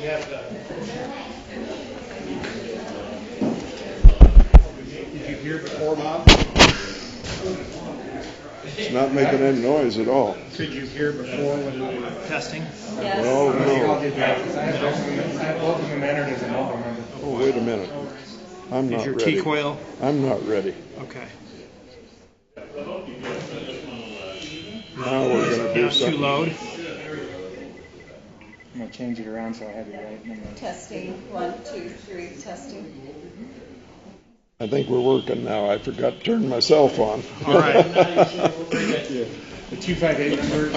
Did you hear before, Bob? It's not making any noise at all. Could you hear before when we were testing? Yes. Oh, no. I have both of them entered as a mobile member. Oh, wait a minute. I'm not Is your ready. T-coil? I'm not ready. Okay. Now we're going to do To something. load. I'm going to change it around so I have it right. Testing. 1, 2, 3. Testing. I think we're working now. I forgot to turn my cell phone. All right. The 258 number.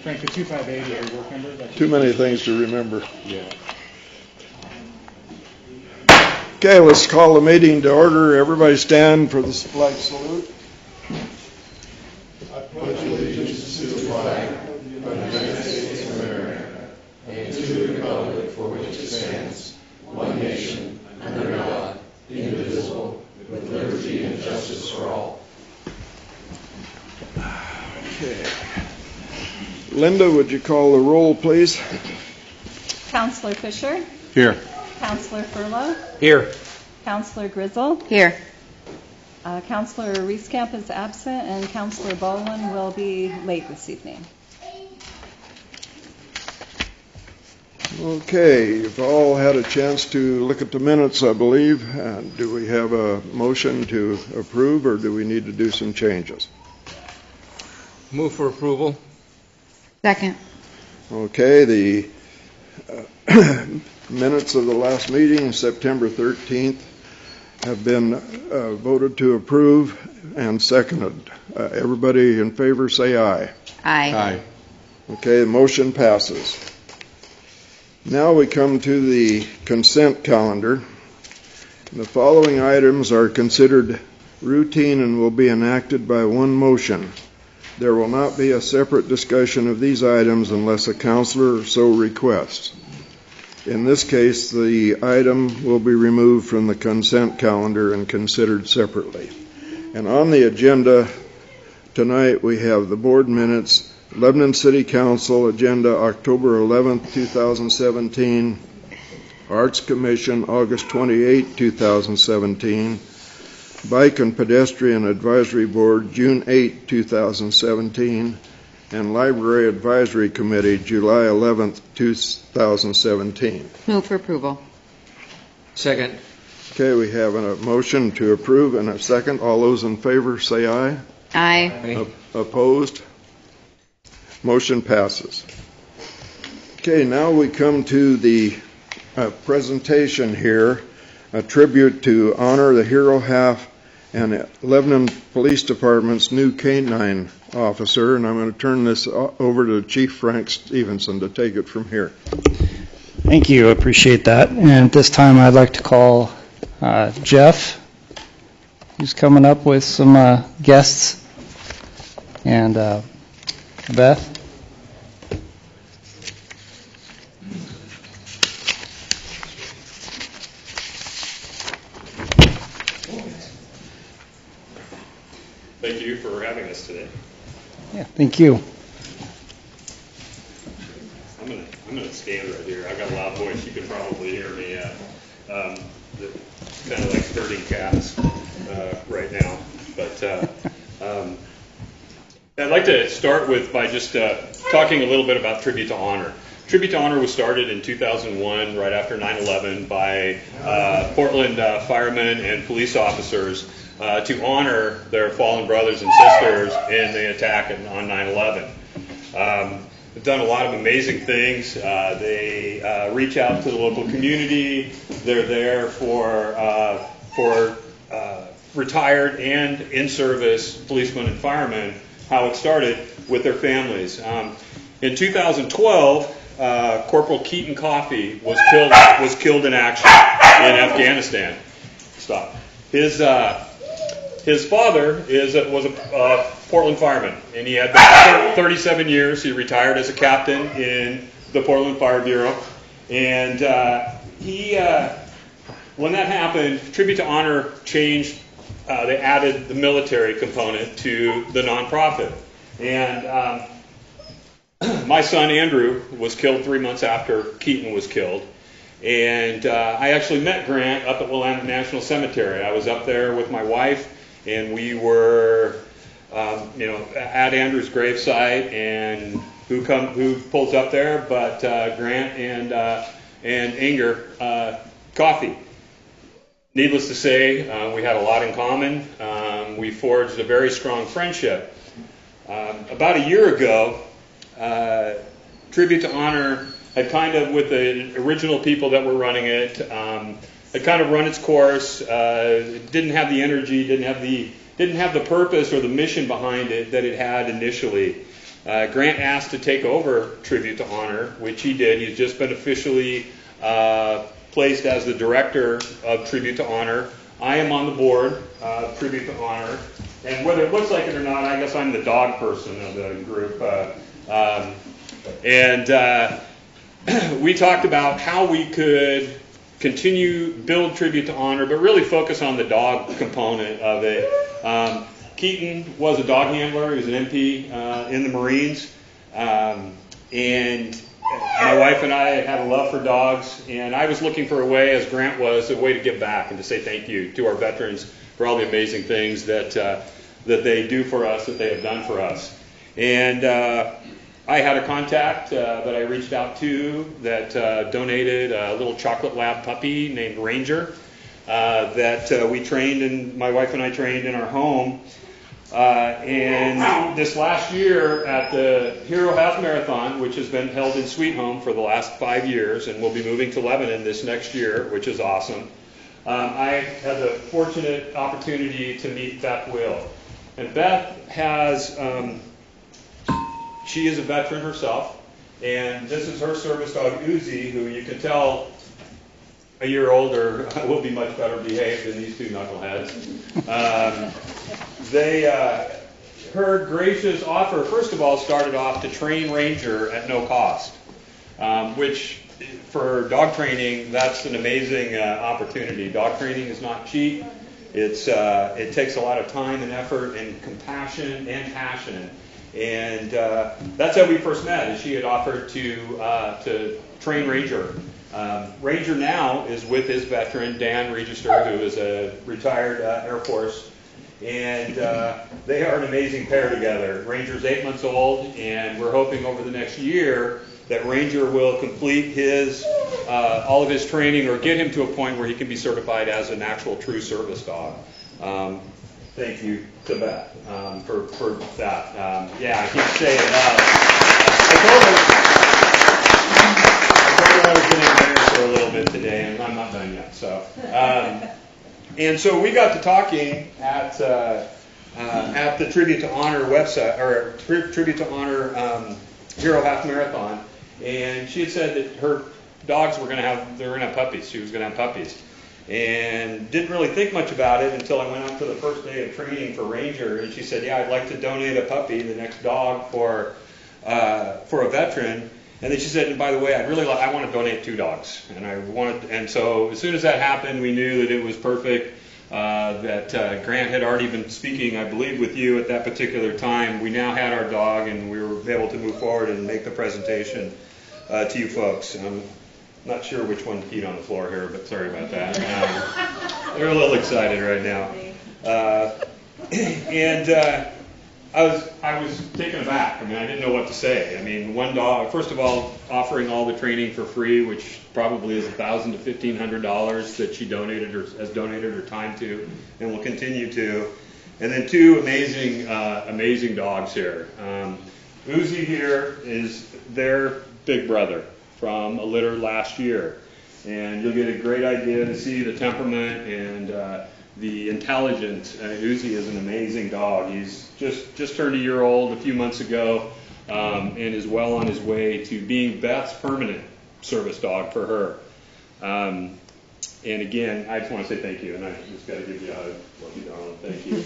Frank, the 258 is your work number? Too many things to remember. Yeah. Okay, let's call the meeting to order. Everybody stand for the flag salute. I pledge allegiance to the flag of the United States of America and to the republic for which it stands, one nation, under God, indivisible, with liberty and justice for all. Okay. Linda, would you call the roll, please? Counselor Fisher. Here. Counselor Furlow. Here. Counselor Grizzle. Here. Counselor Reeskamp is absent, and Counselor Bowen will be late this evening. Okay, you've all had a chance to look at the minutes, I believe. Do we have a motion to approve, or do we need to do some changes? Move for approval. Second. Okay, the minutes of the last meeting, September 13th, have been voted to approve and seconded. Everybody in favor say aye. Aye. Okay, the motion passes. Now we come to the consent calendar. The following items are considered routine and will be enacted by one motion. There will not be a separate discussion of these items unless a counselor so requests. In this case, the item will be removed from the consent calendar and considered separately. And on the agenda tonight, we have the board minutes, Lebanon City Council agenda October 11th, 2017, Arts Commission August 28, 2017, Bike and Pedestrian Advisory Board June 8, 2017, and Library Advisory Committee July 11th, 2017. Move for approval. Second. Okay, we have a motion to approve and a second. All those in favor say aye. Aye. Opposed? Motion passes. Okay, now we come to the presentation here, a tribute to honor the Hero Half and Lebanon Police Department's new K-9 officer, and I'm going to turn this over to Chief Frank Stevenson to take it from here. Thank you. I appreciate that. And at this time, I'd like to call Jeff, who's coming up with some guests, and Beth. Thank you for having us today. Yeah, thank you. I'm gonna stand right here. I've got a loud voice. You can probably hear me. Kind of like herding cats right now. But I'd like to start by just talking a little bit about Tribute to Honor. Tribute to Honor was started in 2001, right after 9/11, by Portland firemen and police officers to honor their fallen brothers and sisters in the attack on 9/11. They've done a lot of amazing things. They reach out to the local community. They're there for retired and in-service policemen and firemen. How it started with their families. In 2012, Corporal Keaton Coffey was killed in action in Afghanistan. Stop. His father was a Portland fireman, and he had been 37 years. He retired as a captain in the Portland Fire Bureau, and when that happened, Tribute to Honor changed. They added the military component to the nonprofit, and my son Andrew was killed 3 months after Keaton was killed. And I actually met Grant up at Willamette National Cemetery. I was up there with my wife, and we were, at Andrew's gravesite. And who pulls up there? But Grant and Inger Coffey. Needless to say, we had a lot in common. We forged a very strong friendship. About a year ago, Tribute to Honor had kind of, with the original people that were running it, had kind of run its course. It didn't have the energy, didn't have the purpose or the mission behind it that it had initially. Grant asked to take over Tribute to Honor, which he did. He's just been officially placed as the director of Tribute to Honor. I am on the board of Tribute to Honor, and whether it looks like it or not, I guess I'm the dog person of the group. We talked about how we could build Tribute to Honor, but really focus on the dog component of it. Keaton was a dog handler. He was an MP in the Marines. And my wife and I had a love for dogs, and I was looking for a way, as Grant was, a way to give back and to say thank you to our veterans for all the amazing things that they do for us, that they have done for us. And I had a contact that I reached out to that donated a little chocolate lab puppy named Ranger that we trained, and my wife and I trained in our home. And this last year at the Hero Half Marathon, which has been held in Sweet Home for the last 5 years, and we'll be moving to Lebanon this next year, which is awesome, I had the fortunate opportunity to meet Beth Will. And Beth has... she is a veteran herself, and this is her service dog, Uzi, who you can tell a year older will be much better behaved than these two knuckleheads. Her gracious offer, first of all, started off to train Ranger at no cost, which for dog training, that's an amazing opportunity. Dog training is not cheap. It takes a lot of time and effort and compassion and passion. And that's how we first met, is she had offered to train Ranger. Ranger now is with his veteran, Dan Register, who is a retired Air Force. And they are an amazing pair together. Ranger's 8 months old, and we're hoping over the next year that Ranger will complete all of his training, or get him to a point where he can be certified as an actual true service dog. Thank you to Beth for that. I keep saying I told her I was getting embarrassed for a little bit today, and I'm not done yet. So we got to talking at the Tribute to Honor website, or Tribute to Honor Hero Half Marathon, and she had said that her dogs were going to have puppies. She was going to have puppies. And didn't really think much about it until I went up to the first day of training for Ranger, and she said, "Yeah, I'd like to donate a puppy, the next dog, for a veteran." And then she said, "And by the way, I want to donate 2 dogs." And so as soon as that happened, we knew that it was perfect. That Grant had already been speaking, I believe, with you at that particular time. We now had our dog, and we were able to move forward and make the presentation to you folks. Not sure which one peed on the floor here, but sorry about that. They're a little excited right now. I was taken aback. I mean, I didn't know what to say. I mean, one dog, first of all, offering all the training for free, which probably is $1,000 to $1,500 that she has donated her time to, and will continue to. And then 2 amazing dogs here. Uzi here is their big brother from a litter last year, and you'll get a great idea to see the temperament and the intelligence. Uzi is an amazing dog. He's just turned a year old a few months ago, and is well on his way to being Beth's permanent service dog for her. And again, I just want to say thank you, and I just got to give you a hug. Love you, darling. Thank you.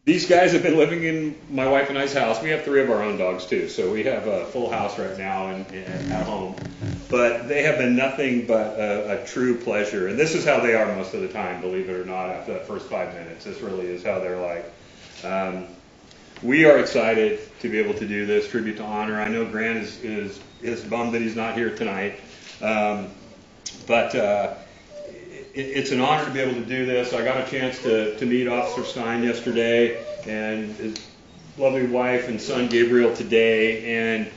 These guys have been living in my wife and I's house. We have 3 of our own dogs too, so we have a full house right now and at home. But they have been nothing but a true pleasure. And this is how they are most of the time, believe it or not, after that first 5 minutes. This really is how they're like. we are excited to be able to do this tribute to honor. I know Grant is bummed that he's not here tonight, but it's an honor to be able to do this. I got a chance to meet Officer Stein yesterday and his lovely wife and son Gabriel today, and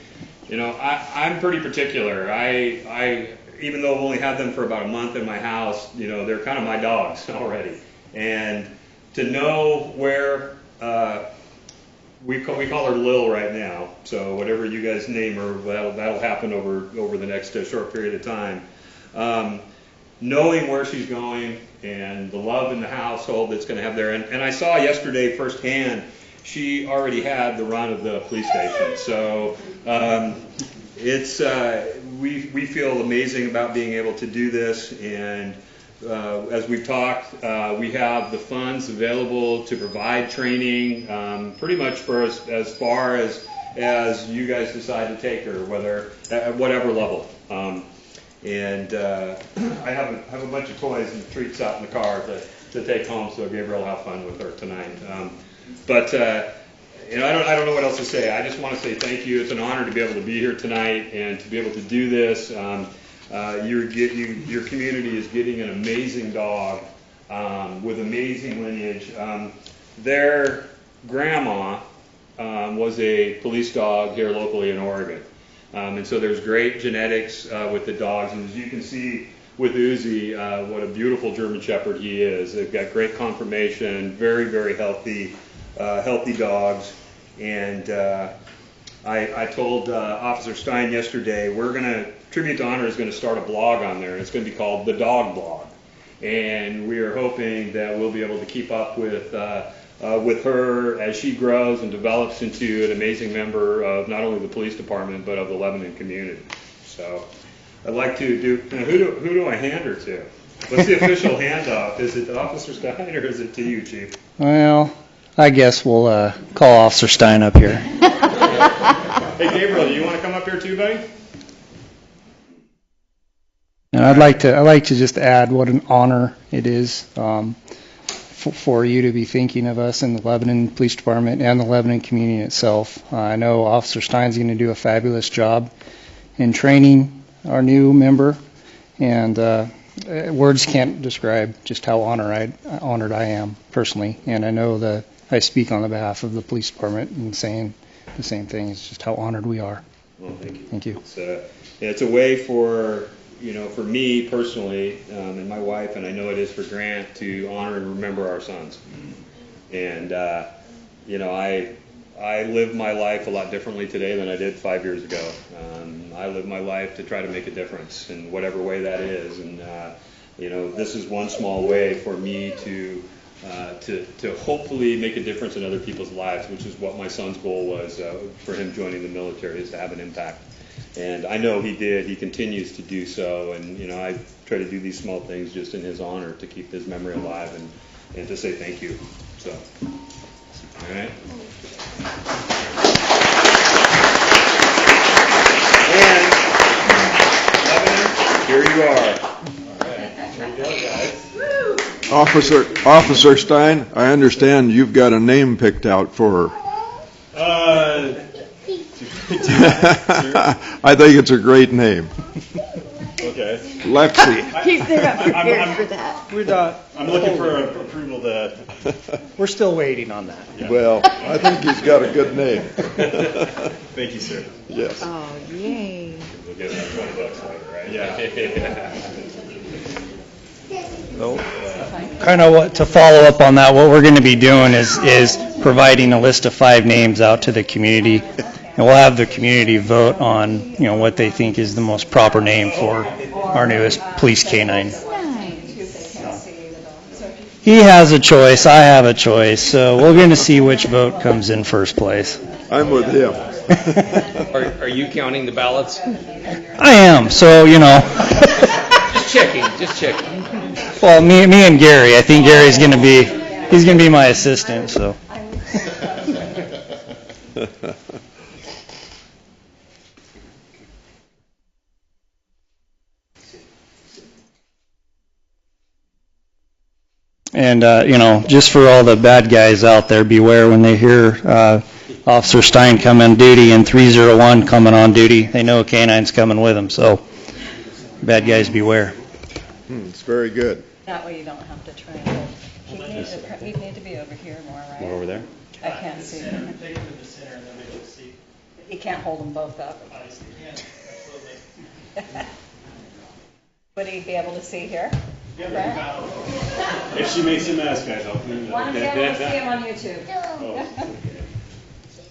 you know, I'm pretty particular. I even though I've only had them for about a month in my house, you know, they're kind of my dogs already. And to know where we call her Lil right now, so whatever you guys name her, that'll happen over the next short period of time. Knowing where she's going and the love in the household that's going to have there, and I saw yesterday firsthand, she already had the run of the police station. So it's we feel amazing about being able to do this, and as we've talked, we have the funds available to provide training pretty much for as far as you guys decide to take her, whether at whatever level. And I have a bunch of toys and treats out in the car to take home, so Gabriel will have fun with her tonight. But you know, I don't know what else to say. I just want to say thank you. It's an honor to be able to be here tonight and to be able to do this. Your community is getting an amazing dog with amazing lineage. Their grandma was a police dog here locally in Oregon. And so there's great genetics with the dogs. And as you can see with Uzi, what a beautiful German Shepherd he is. They've got great conformation, very, very healthy dogs. And I told Officer Stein yesterday, Tribute to Honor is going to start a blog on there, and it's going to be called The Dog Blog. And we are hoping that we'll be able to keep up with her as she grows and develops into an amazing member of not only the police department, but of the Lebanon community. So I'd like to do, who do I hand her to? What's the official handoff? Is it to Officer Stein or is it to you, Chief? Well, I guess we'll call Officer Stein up here. Hey, Gabriel, do you want to come up here too, buddy? And I'd like to just add what an honor it is for you to be thinking of us in the Lebanon Police Department and the Lebanon community itself. I know Officer Stein's going to do a fabulous job in training our new member, and words can't describe just how honored I am personally. And I know that I speak on the behalf of the police department in saying the same thing. It's just how honored we are. Well, thank you. Thank you. It's a way for me personally and my wife, and I know it is for Grant, to honor and remember our sons. And I live my life a lot differently today than I did 5 years ago. I live my life to try to make a difference in whatever way that is. And this is one small way for me to hopefully make a difference in other people's lives, which is what my son's goal was for him joining the military, is to have an impact. And I know he did. He continues to do so. And, I try to do these small things just in his honor to keep his memory alive and to say thank you. So, all right. And, Lebanon, here you are. All right. Here you go, guys. Officer Stein, I understand you've got a name picked out for her. I think it's a great name. Okay. Lexi. They're not prepared for that. I'm looking for approval to. We're still waiting on that. Yeah. Well, I think he's got a good name. Thank you, sir. Yes. Oh, yay. We'll get that $20 later, right? Yeah. Kind of to follow up on that, what we're going to be doing is providing a list of 5 names out to the community, and we'll have the community vote on what they think is the most proper name for our newest police canine. He has a choice, I have a choice, so we're going to see which vote comes in first place. I'm with him. Are you counting the ballots? I am, so Just checking. Well, me and Gary. I think Gary's going to be my assistant. So. And just for all the bad guys out there, beware when they hear Officer Stein come on duty and 301 coming on duty. They know a canine's coming with them, so bad guys beware. It's very good. That way you don't have to try and, he'd need to be over here more, right? More over there? I can't see him. You can't hold them both up. Would he be able to see here? If she makes a mess, guys, I'll clean it Want up. to be able to see him on YouTube.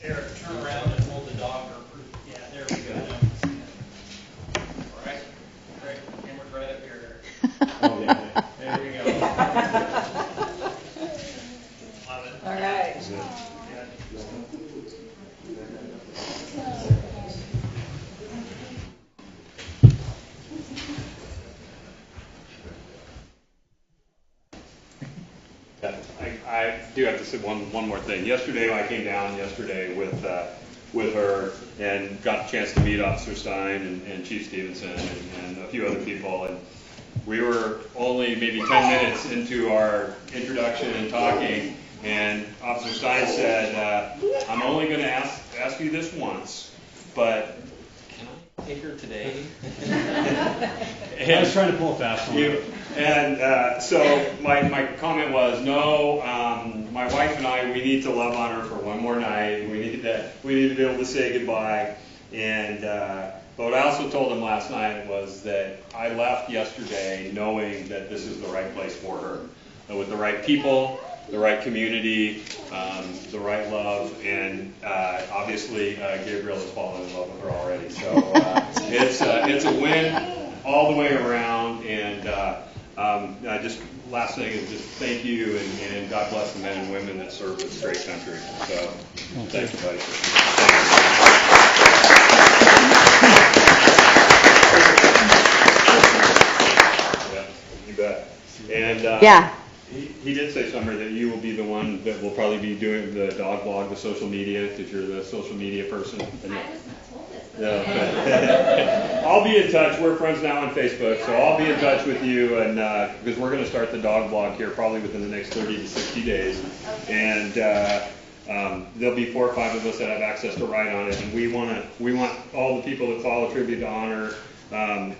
Eric, turn around and hold the dog. Yeah, there we go. All right. Great. Camera's right up here. Oh, yeah. There we go. Love it. All right. I do have to say one more thing. Yesterday, I came down with her and got a chance to meet Officer Stein and Chief Stevenson and a few other people. And we were only maybe 10 minutes into our introduction and talking, and Officer Stein said, "I'm only going to ask you this once, but can I take her today?" I was trying to pull a fast one. So my comment was, no, my wife and I, we need to love on her for one more night. We need to be able to say goodbye. And but what I also told him last night was that I left yesterday knowing that this is the right place for her, with the right people, the right community, the right love, and obviously Gabriel has fallen in love with her already. So it's a win all the way around, and just last thing is just thank you, and God bless the men and women that serve this great country. So thank you, buddy. Yeah, you bet. And Yeah. he did say, Summer, that you will be the one that will probably be doing the dog blog, the social media, because you're the social media person. I'll be in touch. We're friends now on Facebook, so I'll be in touch with you, and because we're going to start the dog blog here probably within the next 30 to 60 days, and there'll be 4 or 5 of us that have access to write on it, and we want all the people that follow Tribute to Honor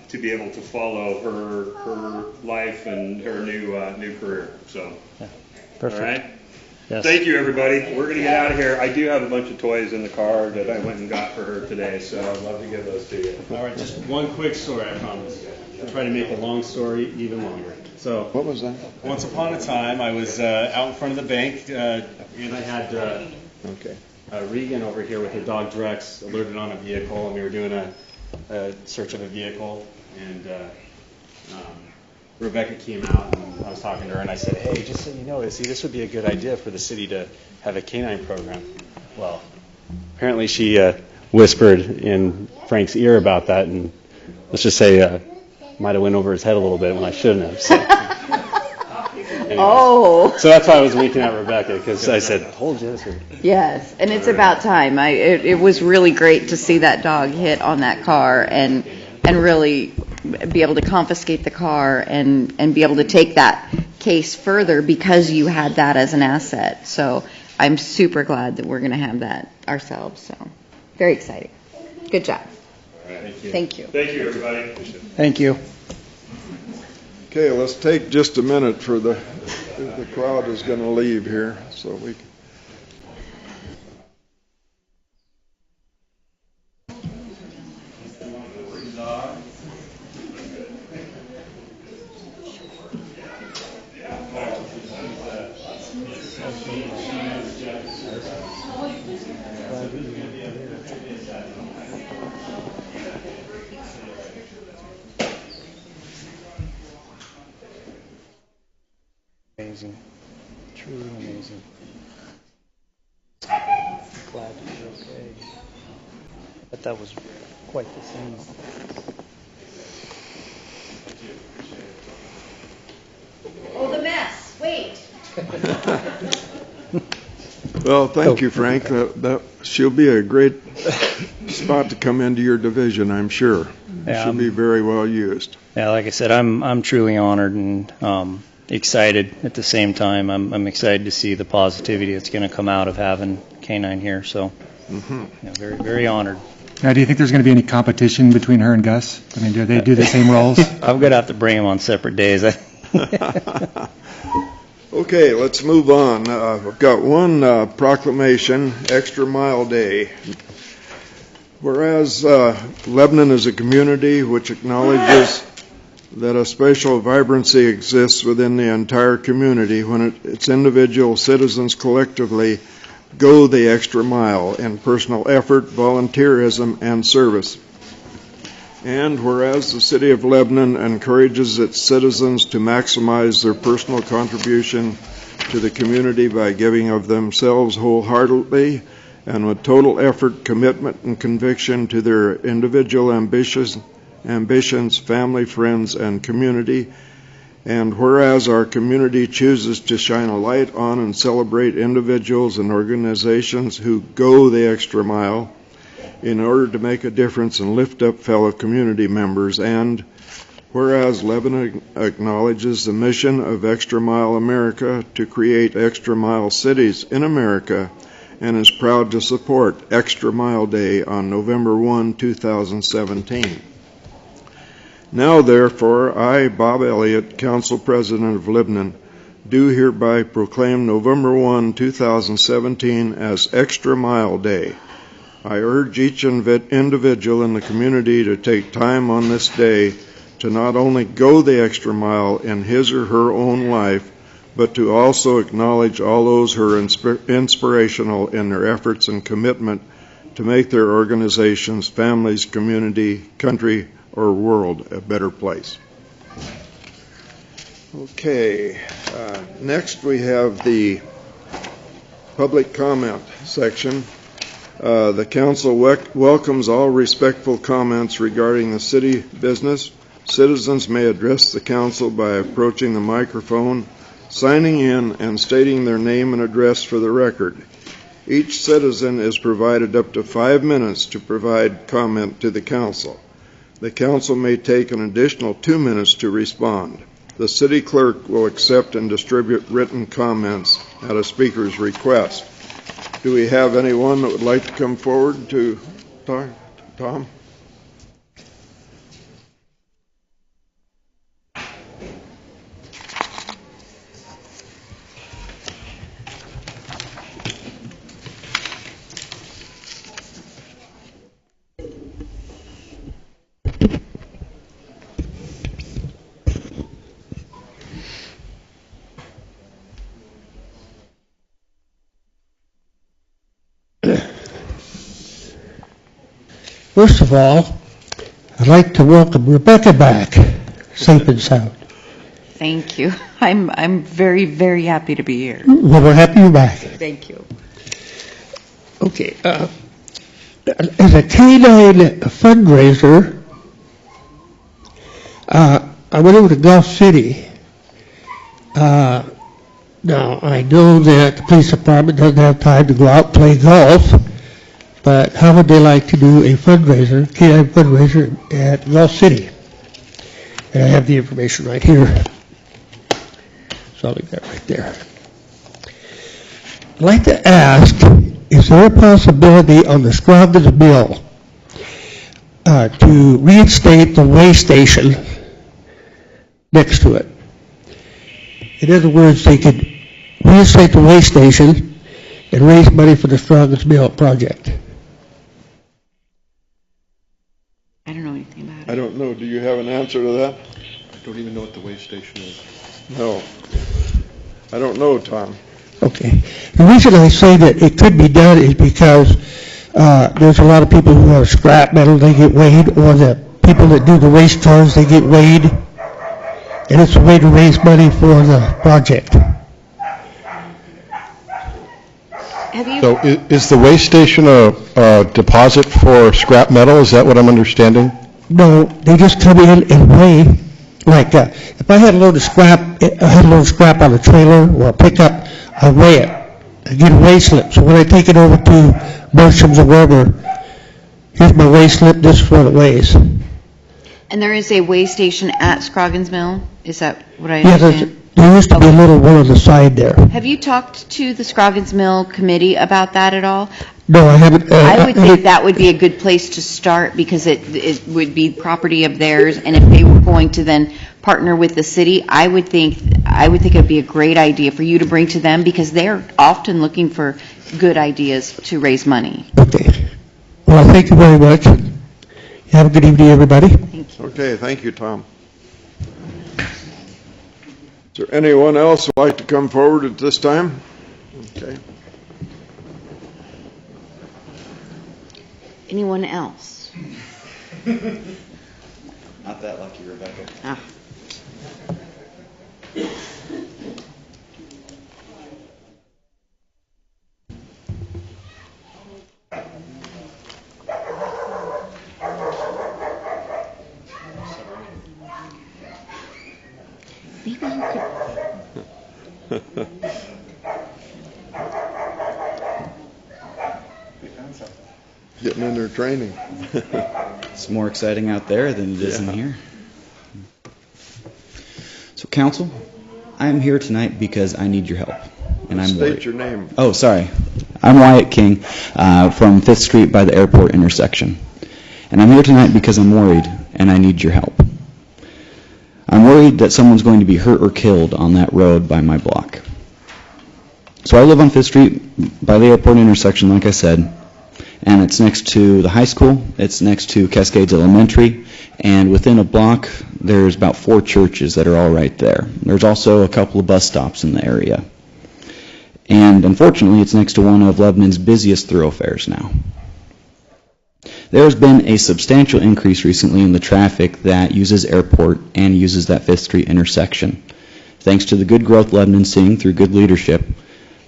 to be able to follow her life and her new career. So, Perfect. all right. Yes. Thank you, everybody. We're going to get out of here. I do have a bunch of toys in the car that I went and got for her today, so I'd love to give those to you. All right, just one quick story, I promise. I'll try to make a long story even longer. So, What was that? once upon a time, I was out in front of the bank, and I had Okay. Regan over here with her dog Drex alerted on a vehicle, and we were doing a search of a vehicle, and Rebecca came out, and I was talking to her, and I said, hey, just so you know, this would be a good idea for the city to have a canine program. Well, apparently she whispered in Frank's ear about that, and let's just say might have went over his head a little bit when I shouldn't have. So. Oh. So that's why I was winking at Rebecca, because I said, hold you. Yes, and it's about time. It was really great to see that dog hit on that car and really be able to confiscate the car and be able to take that case further because you had that as an asset. So I'm super glad that we're going to have that ourselves. So very exciting. Good job. Thank you. Thank you. Thank you, everybody. Thank you. Okay, let's take just a minute for the crowd is going to leave here, so we. Amazing. Truly amazing. Glad to be okay. But that was quite the scene. Oh, the mess. Wait. Well, thank you, Frank. She'll be a great spot to come into your division, I'm sure. Yeah, She'll be very well used. Yeah, like I said, I'm truly honored and excited at the same time. I'm excited to see the positivity that's going to come out of having canine here, so very, very honored. Now, do you think there's going to be any competition between her and Gus? I mean, do they do the same roles? I'm going to have to bring them on separate days. Okay, let's move on. We've got one proclamation, Extra Mile Day. Whereas Lebanon is a community which acknowledges that a special vibrancy exists within the entire community when its individual citizens collectively go the extra mile in personal effort, volunteerism, and service. And whereas the City of Lebanon encourages its citizens to maximize their personal contribution to the community by giving of themselves wholeheartedly and with total effort, commitment, and conviction to their individual ambitions, family, friends, and community. And whereas our community chooses to shine a light on and celebrate individuals and organizations who go the extra mile in order to make a difference and lift up fellow community members. And whereas Lebanon acknowledges the mission of Extra Mile America to create extra mile cities in America and is proud to support Extra Mile Day on November 1, 2017. Now, therefore, I, Bob Elliott, Council President of Lebanon, do hereby proclaim November 1, 2017 as Extra Mile Day. I urge each individual in the community to take time on this day to not only go the extra mile in his or her own life, but to also acknowledge all those who are inspirational in their efforts and commitment to make their organizations, families, community, country, or world a better place. Okay, next we have the public comment section. The council welcomes all respectful comments regarding the city business. Citizens may address the council by approaching the microphone, signing in, and stating their name and address for the record. Each citizen is provided up to 5 minutes to provide comment to the council. The council may take an additional 2 minutes to respond. The city clerk will accept and distribute written comments at a speaker's request. Do we have anyone that would like to come forward to talk? Tom? First of all, I'd like to welcome Rebecca back, safe and sound. Thank you. I'm very, very happy to be here. Well, we're happy you're back. Thank you. Okay. As a canine fundraiser, I went over to Gulf City. Now, I know that the police department doesn't have time to go out and play golf, but how would they like to do a fundraiser, canine fundraiser at Gulf City? And I have the information right here. So I'll leave that right there. I'd like to ask, is there a possibility on the Scroggins bill to reinstate the weigh station next to it? In other words, they could reinstate the weigh station and raise money for the Scroggins Mill project. I don't know anything about it. I don't know. Do you have an answer to that? I don't even know what the weigh station is. No. I don't know, Tom. Okay. The reason I say that it could be done is because there's a lot of people who have scrap metal, they get weighed, or the people that do the race cars, they get weighed. And it's a way to raise money for the project. Have you? So is the weigh station a deposit for scrap metal? Is that what I'm understanding? No, they just come in and weigh. Like if I had a load of scrap, on a trailer or a pickup, I weigh it. I get a weigh slip. So when I take it over to Mershams or wherever, here's my weigh slip. This is what it weighs. And there is a weigh station at Scroggins Mill? Is that what I Yeah, understand? There used to be a little one on the side there. Have you talked to the Scroggins Mill Committee about that at all? No, I haven't. I would think that would be a good place to start because it would be property of theirs, and if they were going to then partner with the city, I would think it would be a great idea for you to bring to them because they're often looking for good ideas to raise money. Okay. Well, thank you very much. Have a good evening, everybody. Thank you. Okay, thank you, Tom. Is there anyone else who'd like to come forward at this time? Okay. Anyone else? Not that lucky, Rebecca. Ah. Maybe you could. Getting in their training. It's more exciting out there than it is in here. So, council, I am here tonight because I need your help, and I'm worried. State your name. Oh, sorry. I'm Wyatt King from 5th Street by the airport intersection. And I'm here tonight because I'm worried, and I need your help. I'm worried that someone's going to be hurt or killed on that road by my block. So I live on 5th Street by the airport intersection, like I said, and it's next to the high school, it's next to Cascades Elementary, and within a block there's about 4 churches that are all right there. There's also a couple of bus stops in the area. And unfortunately, it's next to one of Lebanon's busiest thoroughfares now. There has been a substantial increase recently in the traffic that uses airport and uses that 5th Street intersection, thanks to the good growth Lebanon's seeing through good leadership,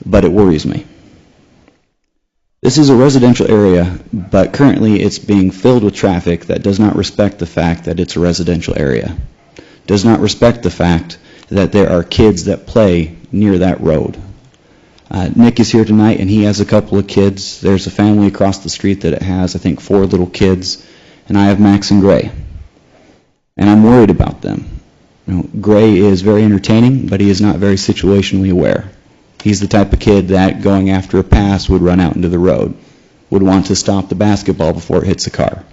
but it worries me. This is a residential area, but currently it's being filled with traffic that does not respect the fact that it's a residential area, does not respect the fact that there are kids that play near that road. Nick is here tonight, and he has a couple of kids. There's a family across the street that it has, I think, 4 little kids, and I have Max and Gray. And I'm worried about them. You know, Gray is very entertaining, but he is not very situationally aware. He's the type of kid that, going after a pass, would run out into the road, would want to stop the basketball before it hits a car.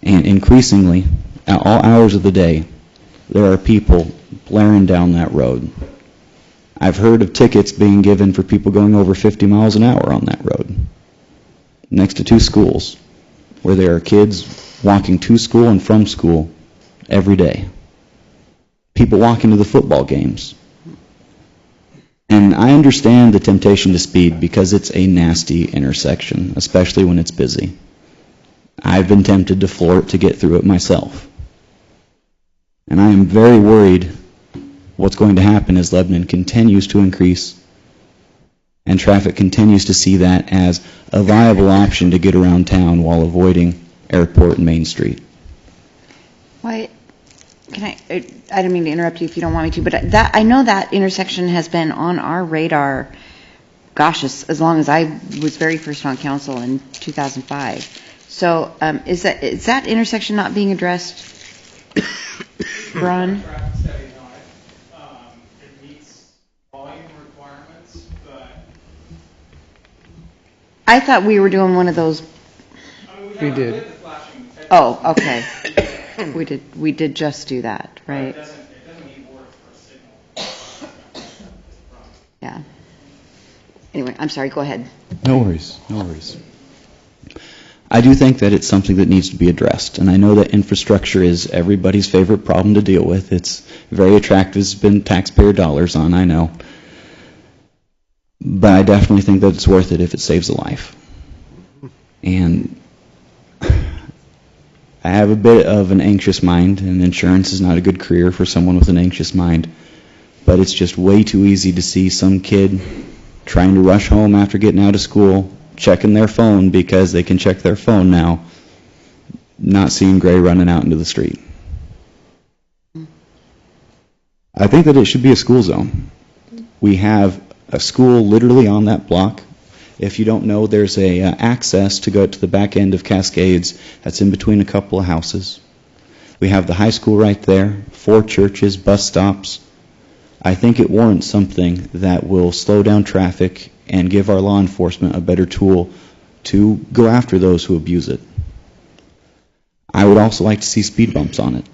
And increasingly, at all hours of the day, there are people blaring down that road. I've heard of tickets being given for people going over 50 miles an hour on that road, next to 2 schools, where there are kids walking to school and from school every day. People walking to the football games. And I understand the temptation to speed because it's a nasty intersection, especially when it's busy. I've been tempted to floor it to get through it myself. And I am very worried what's going to happen as Lebanon continues to increase and traffic continues to see that as a viable option to get around town while avoiding Airport and Main Street. Why, I didn't mean to interrupt you if you don't want me to, but that I know that intersection has been on our radar, gosh, as long as I was very first on council in 2005. So is that intersection not being addressed, Ron? I thought we were doing one of those. We did. Oh, okay. We did just do that, right? It doesn't need words for a signal. Yeah. Anyway, I'm sorry, go ahead. No worries, no worries. I do think that it's something that needs to be addressed, and I know that infrastructure is everybody's favorite problem to deal with. It's very attractive, it's been taxpayer dollars on, I know. But I definitely think that it's worth it if it saves a life. And I have a bit of an anxious mind, and insurance is not a good career for someone with an anxious mind. But it's just way too easy to see some kid trying to rush home after getting out of school, checking their phone because they can check their phone now, not seeing Gray running out into the street. I think that it should be a school zone. We have a school literally on that block. If you don't know, there's a access to go to the back end of Cascades that's in between a couple of houses. We have the high school right there, 4 churches, bus stops. I think it warrants something that will slow down traffic and give our law enforcement a better tool to go after those who abuse it. I would also like to see speed bumps on it.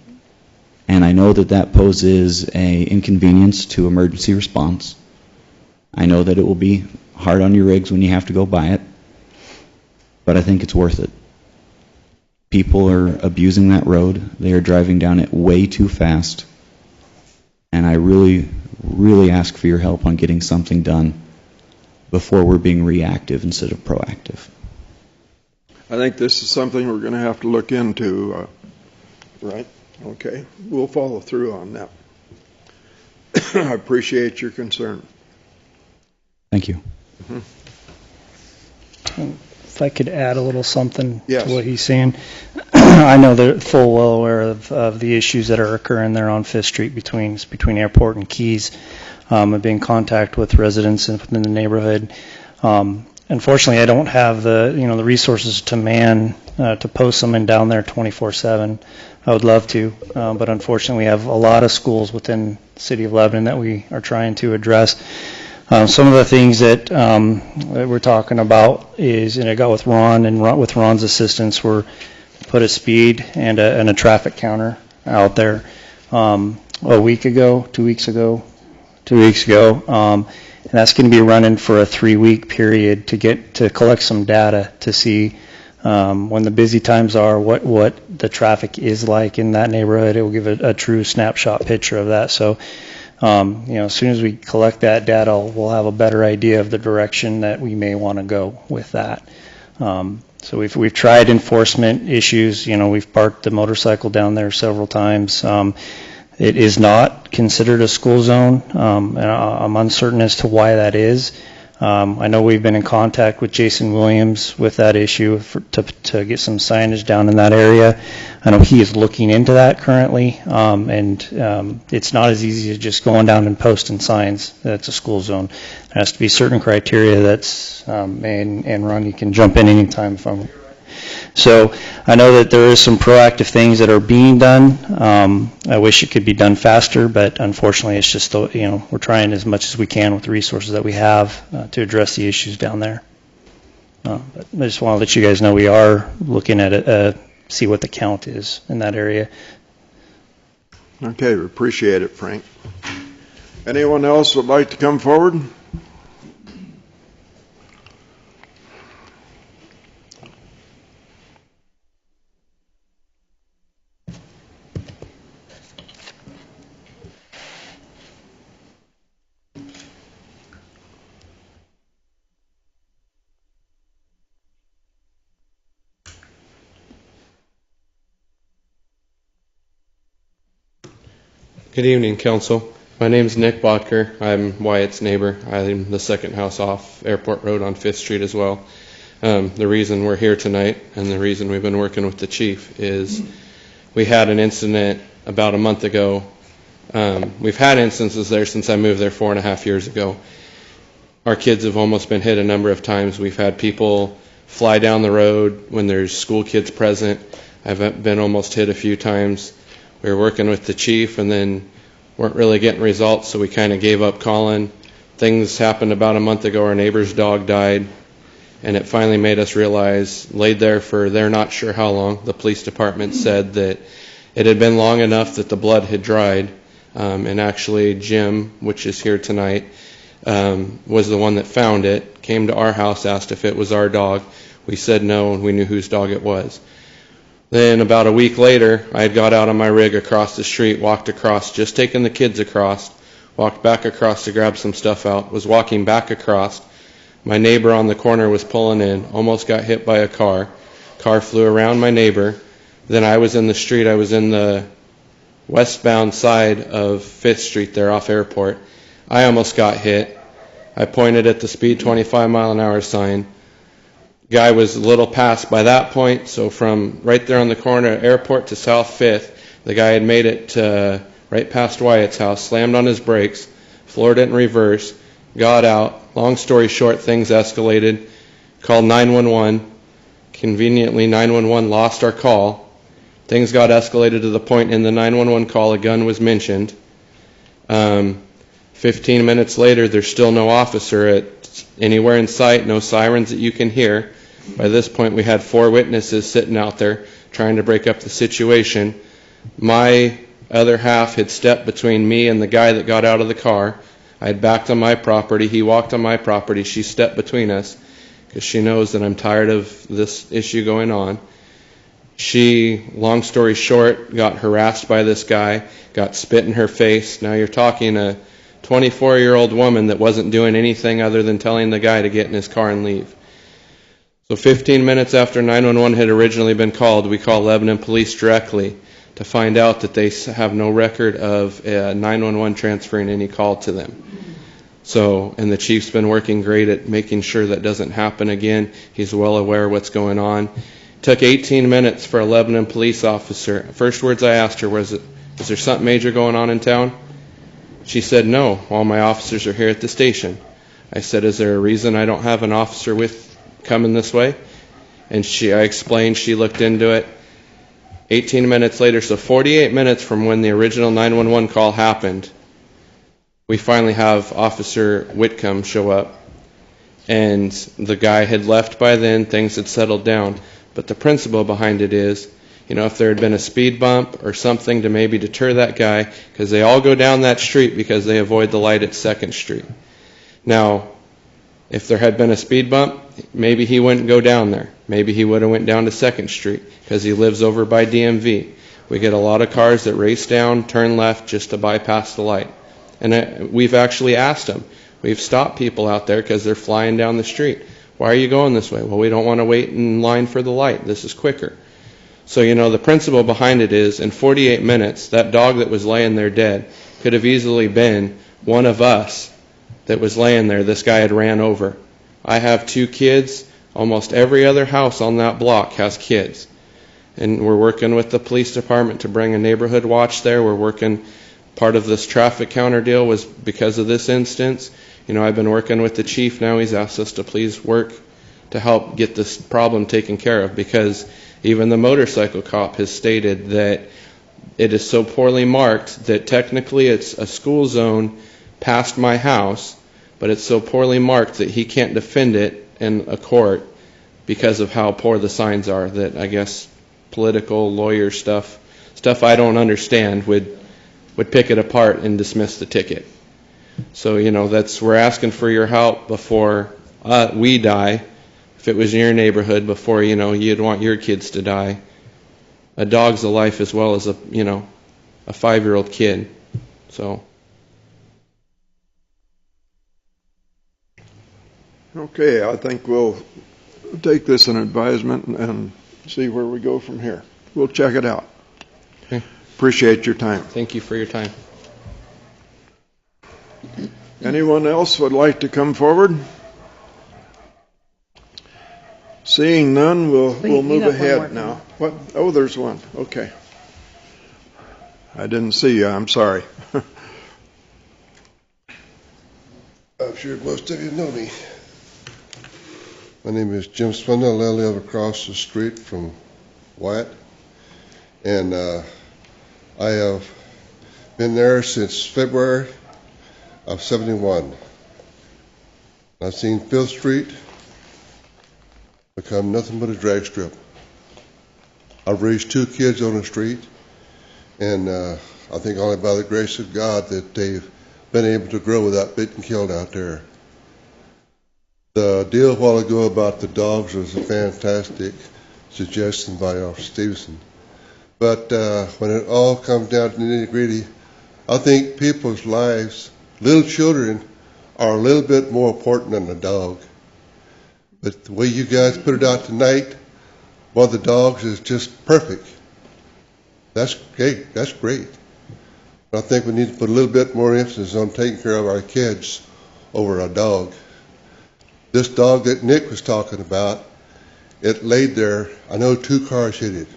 And I know that that poses a inconvenience to emergency response. I know that it will be hard on your rigs when you have to go by it, but I think it's worth it. People are abusing that road. They are driving down it way too fast. And I really, really ask for your help on getting something done before we're being reactive instead of proactive. I think this is something we're going to have to look into, right? Okay, we'll follow through on that. I appreciate your concern. Thank you. If I could add a little something Yes. to what he's saying. I know they're full well aware of the issues that are occurring there on Fifth Street between Airport and Keys. I've been in contact with residents within the neighborhood. Unfortunately, I don't have the resources to post someone down there 24/7. I would love to, but unfortunately, we have a lot of schools within the city of Lebanon that we are trying to address. Some of the things that we're talking about is, and I got with Ron, and with Ron's assistance, we're put a speed and a traffic counter out there a week ago, 2 weeks ago, and that's going to be running for a 3-week period to collect some data to see when the busy times are, what the traffic is like in that neighborhood. It will give a true snapshot picture of that. So, as soon as we collect that data, we'll have a better idea of the direction that we may want to go with that. So we've tried enforcement issues. We've parked the motorcycle down there several times. It is not considered a school zone, and I'm uncertain as to why that is. I know we've been in contact with Jason Williams with that issue to get some signage down in that area. I know he is looking into that currently, and it's not as easy as just going down and posting signs that it's a school zone. There has to be certain criteria that's, and Ron, you can jump in anytime if I'm... So I know that there is some proactive things that are being done. I wish it could be done faster, but unfortunately it's just, we're trying as much as we can with the resources that we have to address the issues down there. But I just want to let you guys know we are looking at it, see what the count is in that area. Okay, we appreciate it, Frank. Anyone else would like to come forward? Good evening, Council. My name is Nick Bodker. I'm Wyatt's neighbor. I'm the second house off Airport Road on 5th Street as well. The reason we're here tonight and the reason we've been working with the chief is we had an incident about a month ago. We've had instances there since I moved there 4.5 years ago. Our kids have almost been hit a number of times. We've had people fly down the road when there's school kids present. I've been almost hit a few times. We were working with the chief and then weren't really getting results, so we kind of gave up calling. Things happened about a month ago. Our neighbor's dog died, and it finally made us realize, laid there for they're not sure how long. The police department said that it had been long enough that the blood had dried, and actually Jim, which is here tonight, was the one that found it, came to our house, asked if it was our dog. We said no, and we knew whose dog it was. Then about a week later, I had got out on my rig across the street, walked across, just taking the kids across, walked back across to grab some stuff out, was walking back across. My neighbor on the corner was pulling in, almost got hit by a car. Car flew around my neighbor. Then I was in the street. I was in the westbound side of 5th Street there off Airport. I almost got hit. I pointed at the speed 25 mile an hour sign. Guy was a little past by that point, so from right there on the corner of Airport to South 5th, the guy had made it right past Wyatt's house, slammed on his brakes, floored it in reverse, got out. Long story short, things escalated, called 911. Conveniently, 911 lost our call. Things got escalated to the point in the 911 call a gun was mentioned. 15 minutes later, there's still no officer anywhere in sight, no sirens that you can hear. By this point, we had 4 witnesses sitting out there trying to break up the situation. My other half had stepped between me and the guy that got out of the car. I had backed on my property. He walked on my property. She stepped between us because she knows that I'm tired of this issue going on. She, long story short, got harassed by this guy, got spit in her face. Now you're talking a 24-year-old woman that wasn't doing anything other than telling the guy to get in his car and leave. So 15 minutes after 911 had originally been called, we called Lebanon Police directly to find out that they have no record of 911 transferring any call to them. So, and the chief's been working great at making sure that doesn't happen again. He's well aware of what's going on. It took 18 minutes for a Lebanon police officer. First words I asked her was, is there something major going on in town? She said, no, all my officers are here at the station. I said, is there a reason I don't have an officer coming this way? And I explained, she looked into it. 18 minutes later, so 48 minutes from when the original 911 call happened, we finally have Officer Whitcomb show up. And the guy had left by then, things had settled down. But the principle behind it is, if there had been a speed bump or something to maybe deter that guy, because they all go down that street because they avoid the light at 2nd Street. Now, if there had been a speed bump, maybe he wouldn't go down there. Maybe he would have went down to 2nd Street because he lives over by DMV. We get a lot of cars that race down, turn left just to bypass the light. And we've actually asked them. We've stopped people out there because they're flying down the street. Why are you going this way? Well, we don't want to wait in line for the light. This is quicker. So, the principle behind it is, in 48 minutes, that dog that was laying there dead could have easily been one of us that was laying there. This guy had ran over. I have 2 kids. Almost every other house on that block has kids. And we're working with the police department to bring a neighborhood watch there. We're working, part of this traffic counter deal was because of this instance. I've been working with the chief now. He's asked us to please work to help get this problem taken care of, because even the motorcycle cop has stated that it is so poorly marked that technically it's a school zone past my house, but it's so poorly marked that he can't defend it in a court because of how poor the signs are, that I guess political lawyer stuff I don't understand would pick it apart and dismiss the ticket. So, we're asking for your help before we die. If it was in your neighborhood, before, you'd want your kids to die. A dog's a life as well as a 5-year-old kid. So. Okay, I think we'll take this in advisement and see where we go from here. We'll check it out. Okay. Appreciate your time. Thank you for your time. Anyone else would like to come forward? Seeing none, we'll move ahead now. What? Oh, there's one. Okay. I didn't see you. I'm sorry. I'm sure most of you know me. My name is Jim Swindle. I live across the street from Wyatt. And I have been there since February of 71. I've seen 5th Street become nothing but a drag strip. I've raised 2 kids on the street, and I think only by the grace of God that they've been able to grow without being killed out there. The deal a while ago about the dogs was a fantastic suggestion by Officer Stevenson. But when it all comes down to the nitty-gritty, I think people's lives, little children, are a little bit more important than a dog. But the way you guys put it out tonight, one of the dogs is just perfect. That's great. That's great. But I think we need to put a little bit more emphasis on taking care of our kids over a dog. This dog that Nick was talking about, it laid there. I know 2 cars hit it.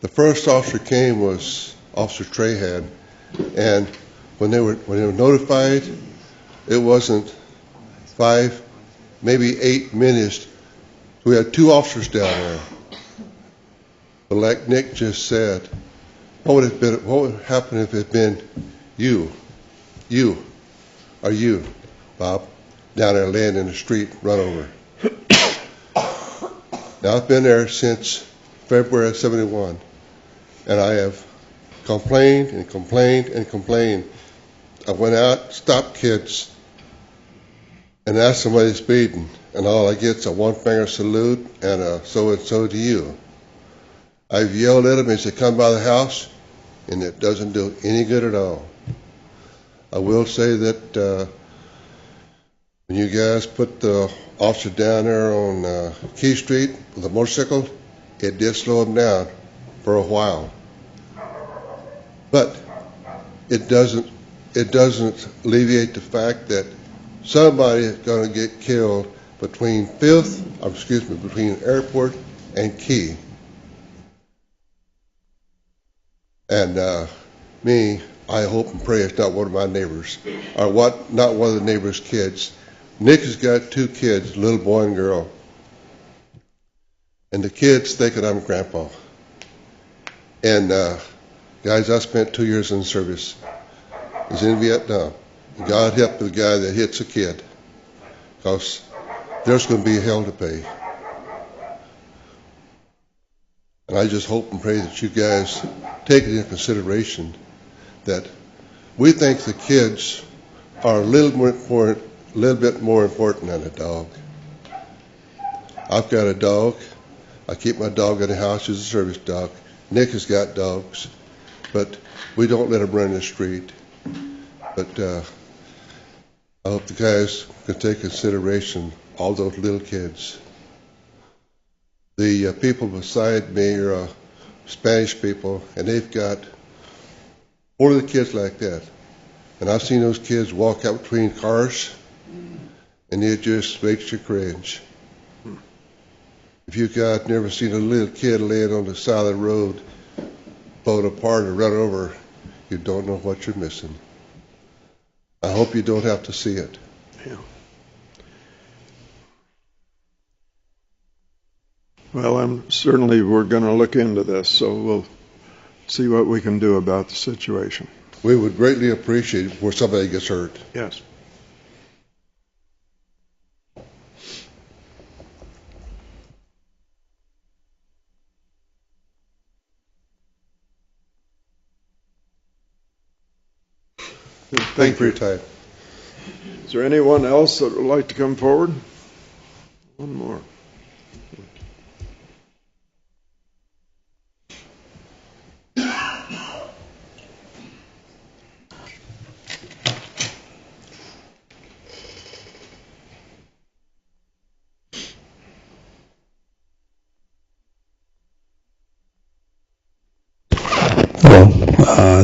The first officer came was Officer Trahan, and when they were notified, it wasn't 5, maybe 8 minutes. We had 2 officers down there. But like Nick just said, what would happen if it had been you? you, Bob, down there laying in the street, run over. Now, I've been there since February of '71, and I have complained and complained and complained. I went out, stopped kids, and asked somebody speeding, and all I get is a one-finger salute and a so-and-so to you. I've yelled at them as they come by the house, and it doesn't do any good at all. I will say that when you guys put the officer down there on Key Street with a motorcycle, it did slow him down for a while. But it doesn't alleviate the fact that somebody is going to get killed between between Airport and Key. And I hope and pray it's not one of my neighbors, or not one of the neighbors' kids. Nick has got 2 kids, a little boy and girl. And the kids thinking I'm grandpa. And guys, I spent 2 years in the service. I was in Vietnam. God help the guy that hits a kid, because there's going to be hell to pay. And I just hope and pray that you guys take it into consideration that we think the kids are a little bit more important than a dog. I've got a dog. I keep my dog in the house as a service dog. Nick has got dogs, but we don't let them run the street. But I hope the guys can take consideration all those little kids. The people beside me are Spanish people, and they've got 4 of the kids like that. And I've seen those kids walk out between cars, and it just makes you cringe. If you guys never seen a little kid laying on the side of the road, blown apart or run over, you don't know what you're missing. I hope you don't have to see it. Yeah. Well, we're going to look into this, so we'll see what we can do about the situation. We would greatly appreciate it where somebody gets hurt. Yes. Thank you for your time. Is there anyone else that would like to come forward? One more.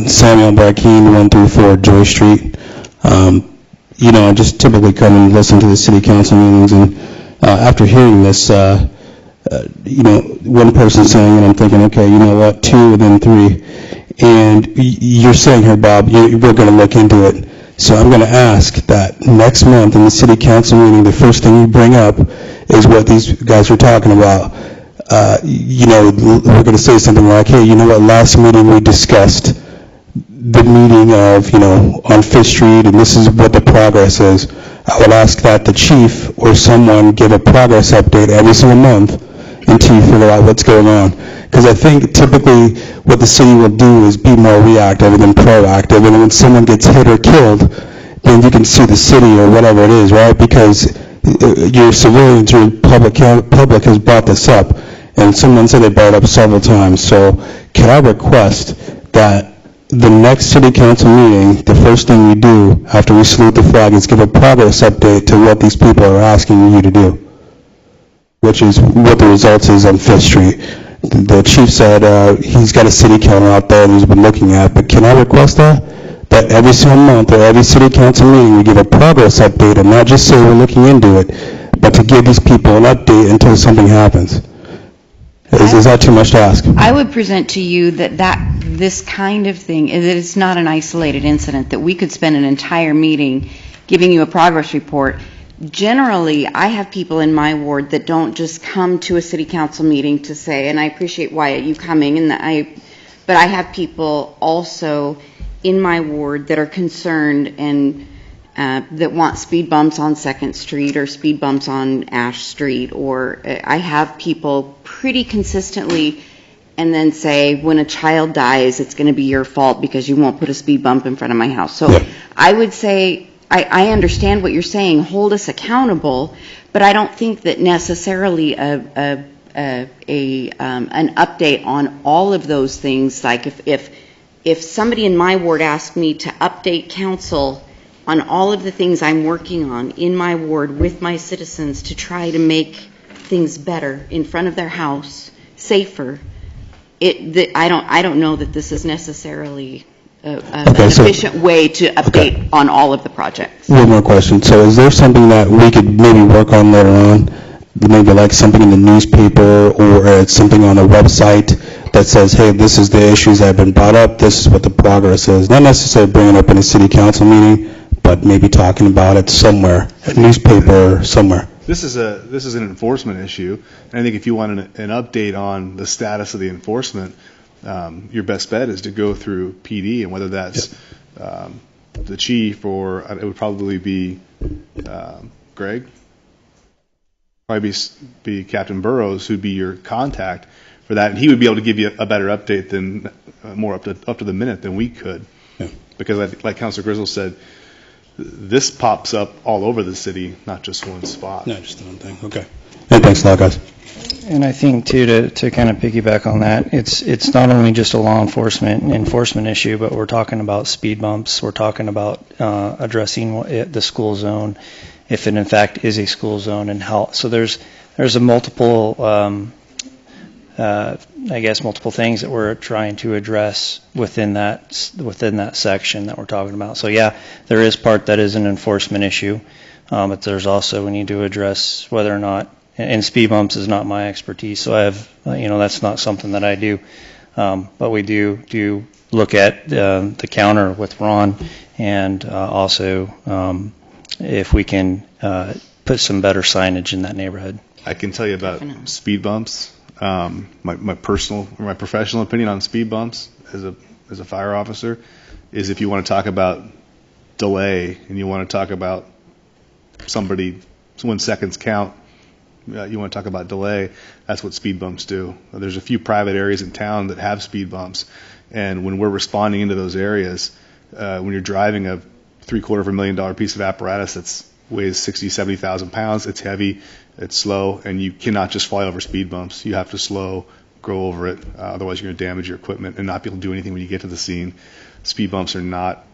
Samuel Brackeen, 134 Joy Street. I just typically come and listen to the city council meetings, and after hearing this, one person saying, and I'm thinking, okay, you know what, 2 and then 3. And you're saying here, Bob, we're going to look into it. So I'm going to ask that next month in the city council meeting, the first thing you bring up is what these guys were talking about. We're going to say something like, hey, you know what, last meeting we discussed the meeting of, on 5th Street, and this is what the progress is. I would ask that the chief or someone give a progress update every single month until you figure out what's going on. Because I think typically what the city will do is be more reactive than proactive, and when someone gets hit or killed, then you can sue the city or whatever it is, right? Because your civilians or public has brought this up, and someone said they brought it up several times. So can I request that the next city council meeting, the first thing we do after we salute the flag is give a progress update to what these people are asking you to do, which is what the results is on 5th Street. The chief said he's got a city counter out there that he's been looking at, but can I request that every single month or every city council meeting we give a progress update and not just say we're looking into it, but to give these people an update until something happens? Is that too much to ask? I would present to you that this kind of thing, that it's not an isolated incident, that we could spend an entire meeting giving you a progress report. Generally, I have people in my ward that don't just come to a city council meeting to say, and I appreciate Wyatt you coming, but I have people also in my ward that are concerned and that want speed bumps on 2nd Street or speed bumps on Ash Street, or I have people pretty consistently and then say, when a child dies, it's going to be your fault because you won't put a speed bump in front of my house. So I would say, I understand what you're saying, hold us accountable, but I don't think that necessarily an update on all of those things, like if somebody in my ward asked me to update council on all of the things I'm working on in my ward with my citizens to try to make things better in front of their house, safer, I don't know that this is necessarily an efficient way to update on all of the projects. One more question. So is there something that we could maybe work on later on? Maybe like something in the newspaper or something on a website that says, hey, this is the issues that have been brought up, this is what the progress is. Not necessarily bringing it up in a city council meeting, but maybe talking about it somewhere, a newspaper or somewhere. This is an enforcement issue, and I think if you want an update on the status of the enforcement, your best bet is to go through PD, and whether that's the chief or it would probably be Greg, probably be Captain Burrows, who'd be your contact for that, and he would be able to give you a better update than more up to the minute than we could, because like Councilor Grizzle said, this pops up all over the city, not just one spot. Not just one thing. Okay. Hey, thanks a lot, guys. And I think, too, to kind of piggyback on that, it's not only just a law enforcement issue, but we're talking about speed bumps. We're talking about addressing the school zone, if it in fact is a school zone, and how. So there's a multiple, multiple things that we're trying to address within that section that we're talking about. So yeah, there is part that is an enforcement issue, but there's also, we need to address whether or not, and speed bumps is not my expertise, so I have, that's not something that I do, but we do look at the counter with Ron, and also if we can put some better signage in that neighborhood. I can tell you about speed bumps. My professional opinion on speed bumps as a fire officer is, if you want to talk about delay and you want to talk about when seconds count, you want to talk about delay, that's what speed bumps do. There's a few private areas in town that have speed bumps, and when we're responding into those areas, when you're driving a $750,000 piece of apparatus that weighs 60,000, 70,000 pounds, it's heavy, it's slow, and you cannot just fly over speed bumps. You have to slow, go over it, otherwise you're going to damage your equipment and not be able to do anything when you get to the scene. Speed bumps are not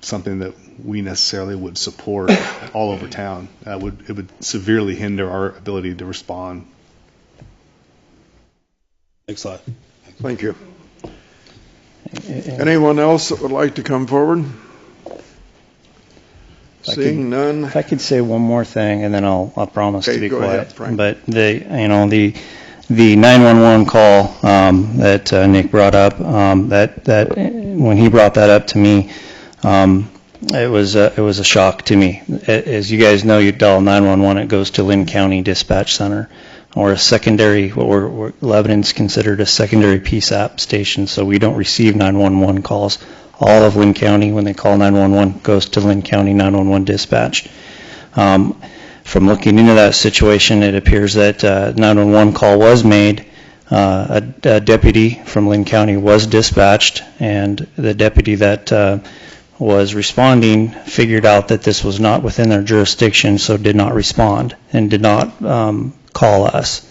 something that we necessarily would support all over town. It would severely hinder our ability to respond. Thanks a lot. Thank you. Anyone else that would like to come forward? Seeing none. If I could say one more thing, and then I'll promise to be go quiet. ahead, Frank. But the 911 call that Nick brought up, that when he brought that up to me, it was a shock to me. As you guys know, you dial 911, it goes to Lynn County Dispatch Center, or a secondary, what Lebanon's considered a secondary PSAP station, so we don't receive 911 calls. All of Lynn County, when they call 911, goes to Lynn County 911 Dispatch. From looking into that situation, it appears that 911 call was made. A deputy from Lynn County was dispatched, and the deputy that was responding figured out that this was not within their jurisdiction, so did not respond and did not call us.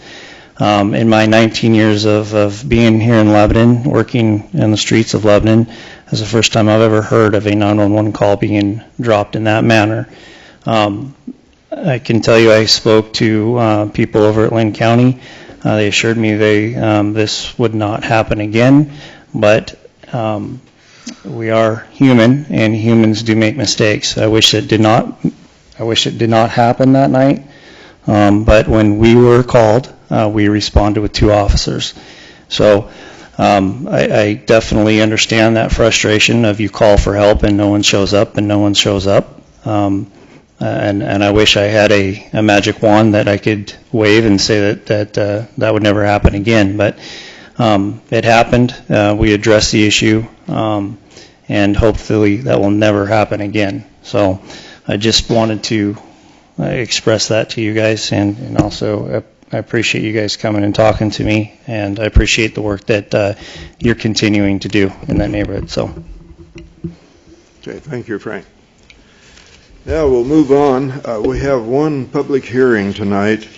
In my 19 years of being here in Lebanon, working in the streets of Lebanon, it's the first time I've ever heard of a 911 call being dropped in that manner. I can tell you I spoke to people over at Lynn County. They assured me this would not happen again, but we are human, and humans do make mistakes. I wish it did not happen that night, but when we were called, we responded with 2 officers. So I definitely understand that frustration of you call for help and no one shows up and no one shows up. And I wish I had a magic wand that I could wave and say that would never happen again. But it happened. We addressed the issue. and hopefully that will never happen again. So I just wanted to express that to you guys, and also I appreciate you guys coming and talking to me, and I appreciate the work that you're continuing to do in that neighborhood. So. Okay, thank you, Frank. Now we'll move on. We have one public hearing tonight.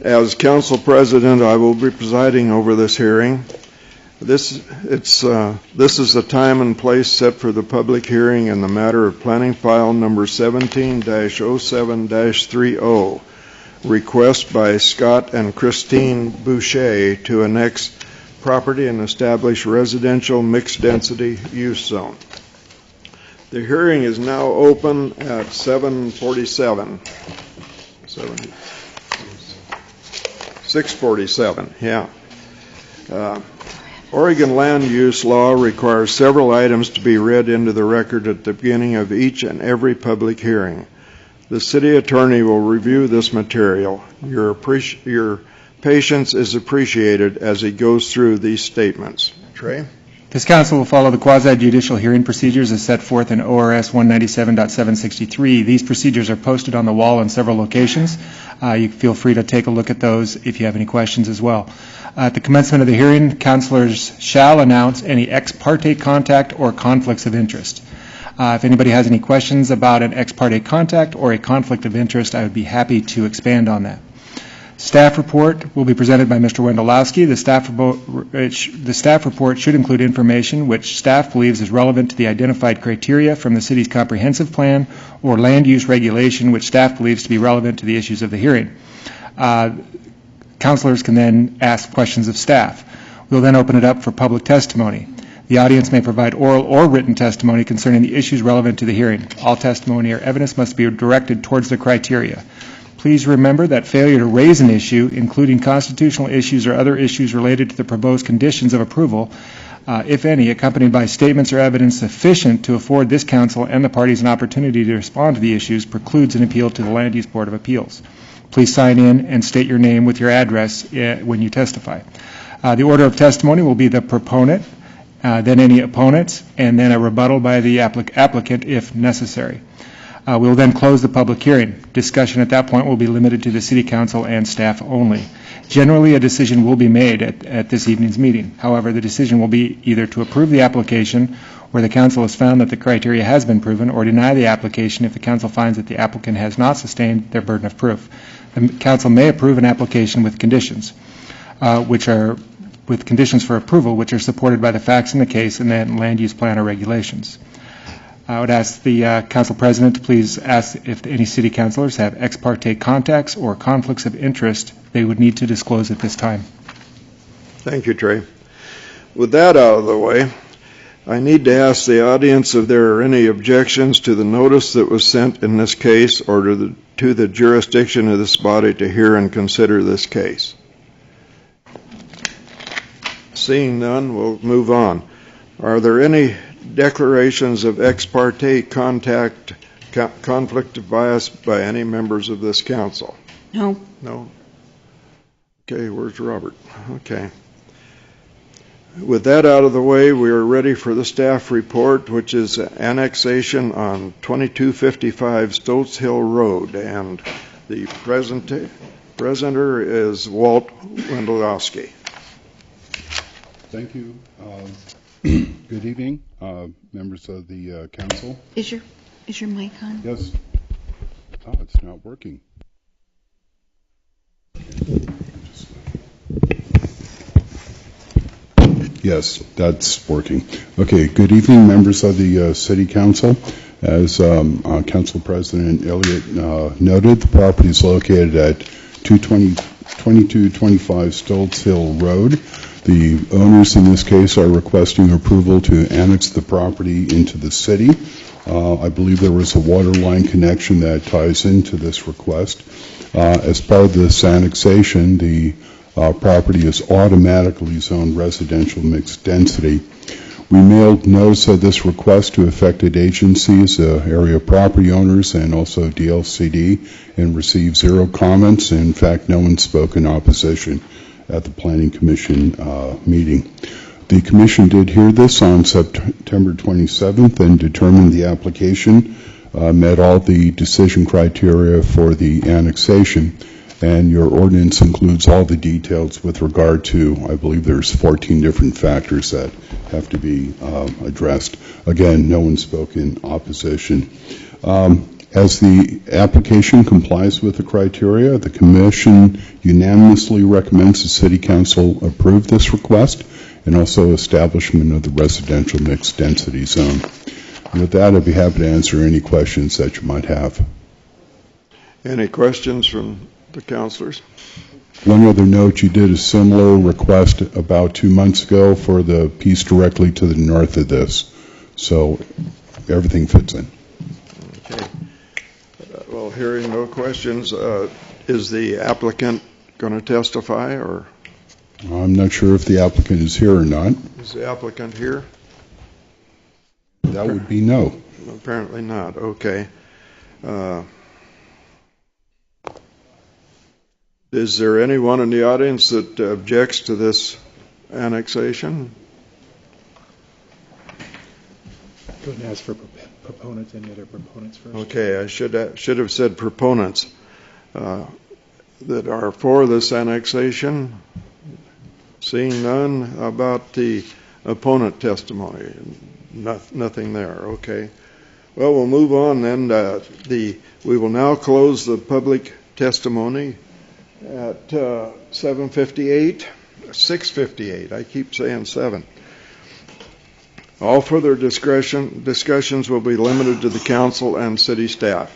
As council president, I will be presiding over this hearing. This is the time and place set for the public hearing in the matter of planning file number 17-07-30, request by Scott and Christine Boucher to annex property and establish residential mixed-density use zone. The hearing is now open at 7:47. 6:47, yeah. Oregon land use law requires several items to be read into the record at the beginning of each and every public hearing. The city attorney will review this material. Your patience is appreciated as he goes through these statements. Trey? This council will follow the quasi-judicial hearing procedures as set forth in ORS 197.763. These procedures are posted on the wall in several locations. You feel free to take a look at those if you have any questions as well. At the commencement of the hearing, councilors shall announce any ex parte contact or conflicts of interest. If anybody has any questions about an ex parte contact or a conflict of interest, I would be happy to expand on that. Staff report will be presented by Mr. Wendelowski. The staff report should include information which staff believes is relevant to the identified criteria from the city's comprehensive plan or land use regulation which staff believes to be relevant to the issues of the hearing. Councilors can then ask questions of staff. We'll then open it up for public testimony. The audience may provide oral or written testimony concerning the issues relevant to the hearing. All testimony or evidence must be directed towards the criteria. Please remember that failure to raise an issue, including constitutional issues or other issues related to the proposed conditions of approval, if any, accompanied by statements or evidence sufficient to afford this council and the parties an opportunity to respond to the issues, precludes an appeal to the Land Use Board of Appeals. Please sign in and state your name with your address when you testify. The order of testimony will be the proponent, then any opponents, and then a rebuttal by the applicant if necessary. We will then close the public hearing. Discussion at that point will be limited to the City Council and staff only. Generally, a decision will be made at this evening's meeting. However, the decision will be either to approve the application where the council has found that the criteria has been proven, or deny the application if the council finds that the applicant has not sustained their burden of proof. The council may approve an application with conditions, with conditions for approval which are supported by the facts in the case and then land use plan or regulations. I would ask the council president to please ask if any city councilors have ex parte contacts or conflicts of interest they would need to disclose at this time. Thank you, Trey. With that out of the way, I need to ask the audience if there are any objections to the notice that was sent in this case or to the jurisdiction of this body to hear and consider this case. Seeing none, we'll move on. Are there any declarations of ex parte contact, conflict of bias by any members of this council? No. No? Okay, where's Robert? Okay. With that out of the way, we are ready for the staff report, which is annexation on 2255 Stoltz Hill Road, and the presenter is Walt Wendelowski. Thank you. Good evening, members of the council. Is your mic on? Yes. Oh, it's not working. Yes, that's working. Okay, good evening, members of the City Council. As Council President Elliott noted, the property is located at 2225 Stoltz Hill Road. The owners in this case are requesting approval to annex the property into the city. I believe there was a water line connection that ties into this request. As part of this annexation, the property is automatically zoned residential mixed density. We mailed notice of this request to affected agencies, area property owners, and also DLCD, and received 0 comments. In fact, no one spoke in opposition at the Planning Commission meeting. The commission did hear this on September 27th and determined the application met all the decision criteria for the annexation, and your ordinance includes all the details with regard to, I believe there's 14 different factors that have to be addressed. Again, no one spoke in opposition. As the application complies with the criteria, the commission unanimously recommends the City Council approve this request and also establishment of the residential mixed density zone. And with that, I'd be happy to answer any questions that you might have. Any questions from the councilors? One other note, you did a similar request about 2 months ago for the piece directly to the north of this, so everything fits in. Okay. Well, hearing no questions, is the applicant going to testify, or? I'm not sure if the applicant is here or not. Is the applicant here? That would be no. Apparently not. Okay. Is there anyone in the audience that objects to this annexation? Go and ask for proponents. Any other proponents first? Okay, I should have said proponents that are for this annexation. Seeing none, about the opponent testimony. Nothing there. Okay. Well, we'll move on then. We will now close the public testimony at 7:58, 6:58. I keep saying 7. All further discussions will be limited to the council and city staff.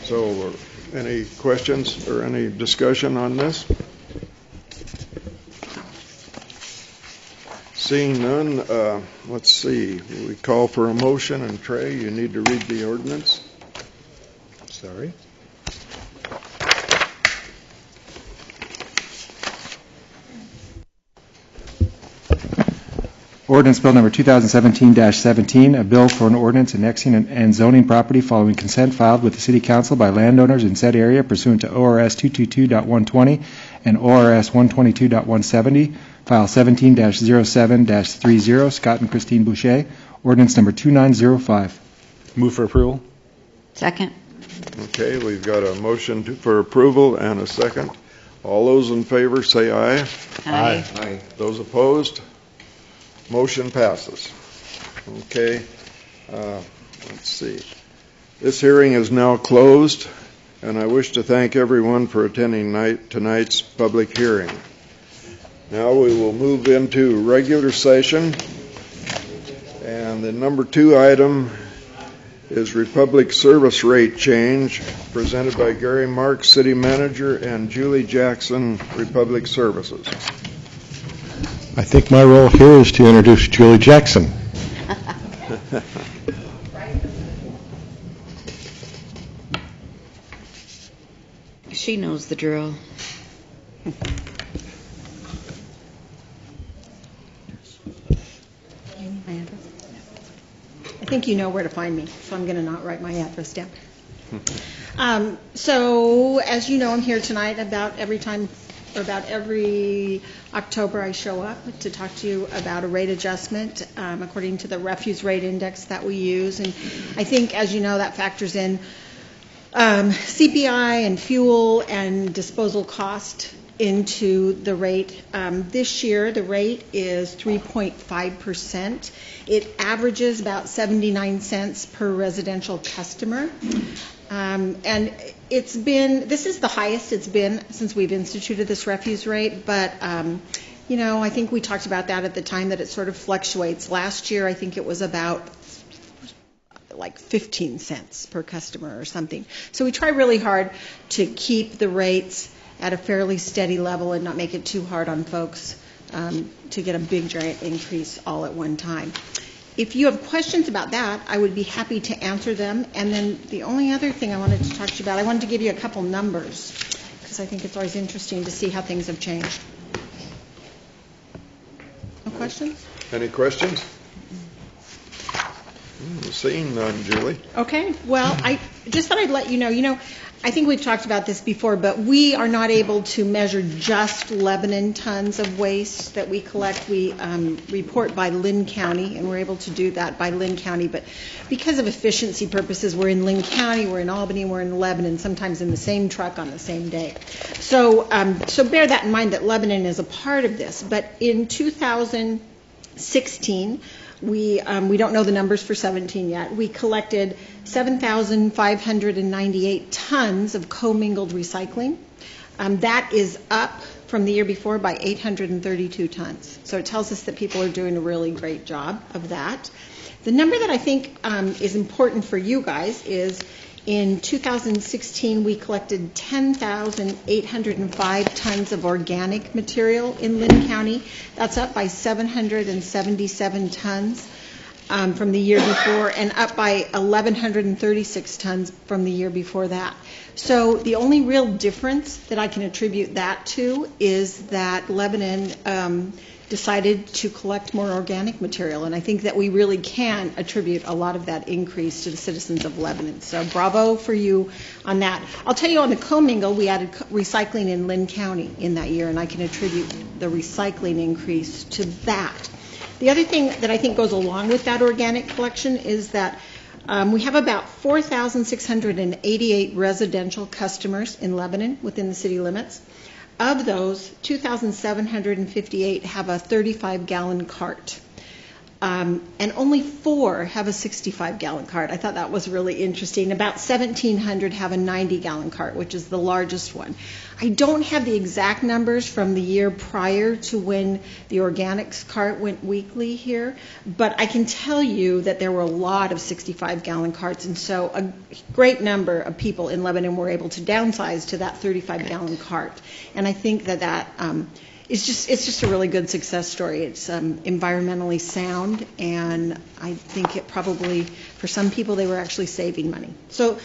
So, any questions or any discussion on this? Seeing none, let's see. We call for a motion, and Trey, you need to read the ordinance. Sorry. Ordinance Bill Number 2017-17, a bill for an ordinance annexing and zoning property following consent filed with the City Council by landowners in said area pursuant to ORS 222.120 and ORS 122.170, File 17-07-30, Scott and Christine Boucher. Ordinance Number 2905. Move for approval. Second. Okay, we've got a motion for approval and a second. All those in favor say aye. Aye. Aye. Those opposed? Motion passes. Okay, let's see. This hearing is now closed, and I wish to thank everyone for attending tonight's public hearing. Now we will move into regular session, and the number 2 item is Republic Service Rate Change, presented by Gary Marks, City Manager, and Julie Jackson, Republic Services. I think my role here is to introduce Julie Jackson. She knows the drill. I think you know where to find me, so I'm going to not write my address down. So, as you know, I'm here tonight about every October I show up to talk to you about a rate adjustment according to the refuse rate index that we use. And I think, as you know, that factors in CPI and fuel and disposal cost into the rate. This year, the rate is 3.5%. It averages about 79 cents per residential customer. And this is the highest it's been since we've instituted this refuse rate, but I think we talked about that at the time, that it sort of fluctuates. Last year, I think it was about like 15 cents per customer or something. So we try really hard to keep the rates at a fairly steady level and not make it too hard on folks to get a big giant increase all at one time. If you have questions about that, I would be happy to answer them. And then the only other thing I wanted to talk to you about, I wanted to give you a couple numbers, because I think it's always interesting to see how things have changed. No questions? Any questions? Seeing none, Julie? Okay, well, I just thought I'd let you know, I think we've talked about this before, but we are not able to measure just Lebanon tons of waste that we collect. We report by Lynn County, and we're able to do that by Lynn County, but because of efficiency purposes, we're in Lynn County, we're in Albany, we're in Lebanon, sometimes in the same truck on the same day. So bear that in mind that Lebanon is a part of this, but in 2016, we don't know the numbers for 17 yet. We collected 7,598 tons of commingled recycling. That is up from the year before by 832 tons. So it tells us that people are doing a really great job of that. The number that I think is important for you guys is in 2016 we collected 10,805 tons of organic material in Lynn County. That's up by 777 tons from the year before, and up by 1,136 tons from the year before that. So the only real difference that I can attribute that to is that Lebanon decided to collect more organic material, and I think that we really can attribute a lot of that increase to the citizens of Lebanon. So bravo for you on that. I'll tell you, on the commingle, we added recycling in Lynn County in that year, and I can attribute the recycling increase to that. The other thing that I think goes along with that organic collection is that we have about 4,688 residential customers in Lebanon within the city limits. Of those, 2,758 have a 35-gallon cart, and only 4 have a 65-gallon cart. I thought that was really interesting. About 1,700 have a 90-gallon cart, which is the largest one. I don't have the exact numbers from the year prior to when the organics cart went weekly here, but I can tell you that there were a lot of 65-gallon carts, and so a great number of people in Lebanon were able to downsize to that 35-gallon cart. And I think that it's just a really good success story. It's environmentally sound, and I think it probably, for some people, they were actually saving money. So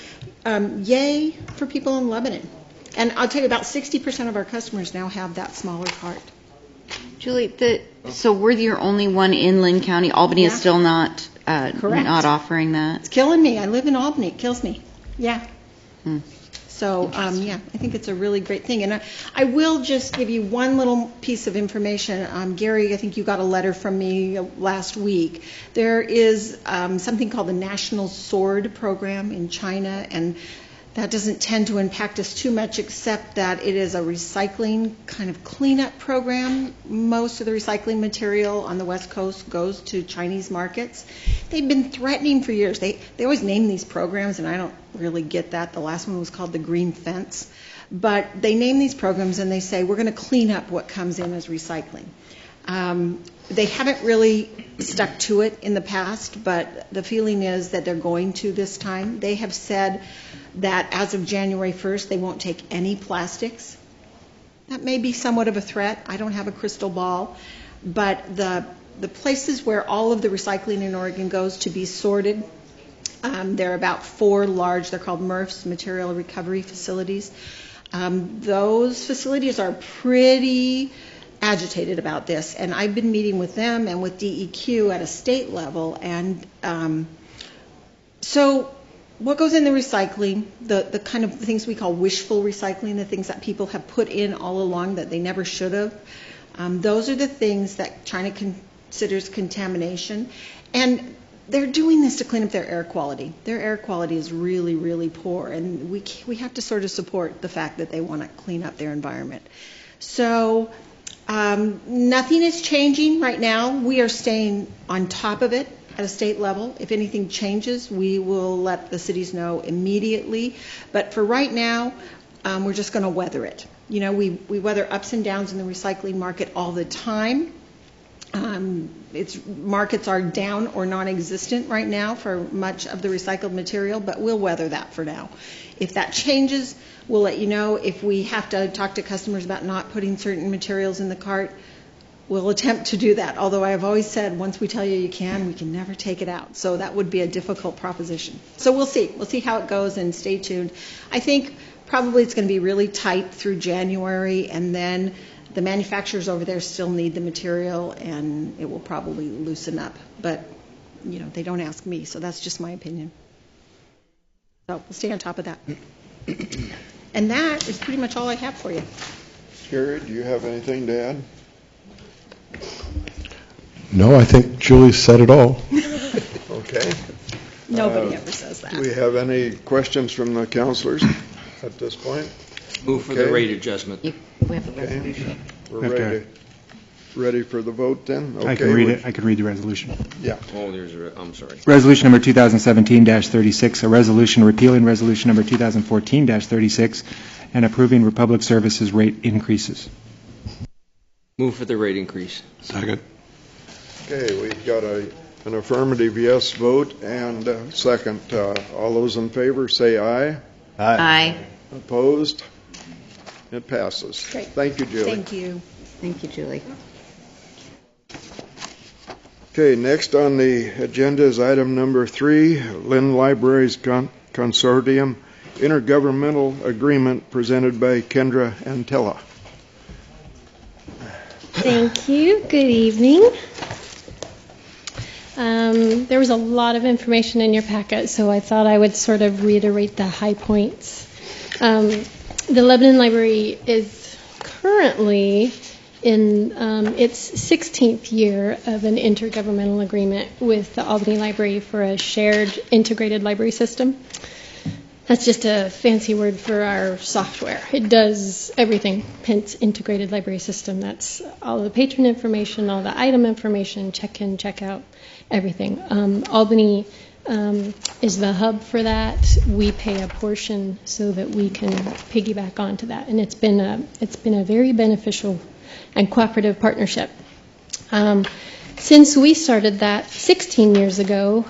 yay for people in Lebanon. And I'll tell you, about 60% of our customers now have that smaller cart. Julie, so we're the only one in Lynn County. Albany is still not offering that? It's killing me. I live in Albany. It kills me. Yeah. So, I think it's a really great thing. And I will just give you one little piece of information. Gary, I think you got a letter from me last week. There is something called the National Sword Program in China, and that doesn't tend to impact us too much, except that it is a recycling kind of cleanup program. Most of the recycling material on the West Coast goes to Chinese markets. They've been threatening for years. They always name these programs, and I don't really get that. The last one was called the Green Fence. But they name these programs and they say, we're going to clean up what comes in as recycling. They haven't really stuck to it in the past, but the feeling is that they're going to this time. They have said that as of January 1st, they won't take any plastics. That may be somewhat of a threat. I don't have a crystal ball. But the places where all of the recycling in Oregon goes to be sorted, there are about 4 large, they're called MRFs, Material Recovery Facilities. Those facilities are pretty agitated about this, and I've been meeting with them and with DEQ at a state level, and so what goes in the recycling, the kind of things we call wishful recycling, the things that people have put in all along that they never should have, those are the things that China considers contamination, and they're doing this to clean up their air quality. Their air quality is really, really poor, and we have to sort of support the fact that they want to clean up their environment. So nothing is changing right now. We are staying on top of it at a state level. If anything changes, we will let the cities know immediately. But for right now, we're just going to weather it. You know, we weather ups and downs in the recycling market all the time. Markets are down or non-existent right now for much of the recycled material, but we'll weather that for now. If that changes, we'll let you know. If we have to talk to customers about not putting certain materials in the cart, we'll attempt to do that. Although I have always said, once we tell you can, we can never take it out. So that would be a difficult proposition. So we'll see. We'll see how it goes, and stay tuned. I think probably it's going to be really tight through January, and then the manufacturers over there still need the material, and it will probably loosen up. But they don't ask me, so that's just my opinion. So we'll stay on top of that. And that is pretty much all I have for you. Gary, do you have anything to add? No, I think Julie said it all. Okay. Nobody ever says that. Do we have any questions from the councilors at this point? Move for the Okay. rate adjustment. We have a resolution. We're ready for the vote then? I can read it. I can read the resolution. Yeah. Oh, I'm sorry. Resolution number 2017-36, a resolution repealing resolution number 2014-36 and approving Republic Services rate increases. Move for the rate increase. Second. Okay, we've got an affirmative yes vote and a second. All those in favor say aye. Aye. Opposed? It passes. Great. Thank you, Julie. Thank you. Thank you, Julie. Okay, next on the agenda is item number 3, Lynn Libraries Consortium Intergovernmental Agreement presented by Kendra Antella. Thank you. Good evening. There was a lot of information in your packet, so I thought I would sort of reiterate the high points. The Lebanon Library is currently in its 16th year of an intergovernmental agreement with the Albany Library for a shared integrated library system. That's just a fancy word for our software. It does everything, hence integrated library system. That's all the patron information, all the item information, check-in, check-out, everything. Albany is the hub for that. We pay a portion so that we can piggyback onto that, and it's been a very beneficial and cooperative partnership. Since we started that 16 years ago,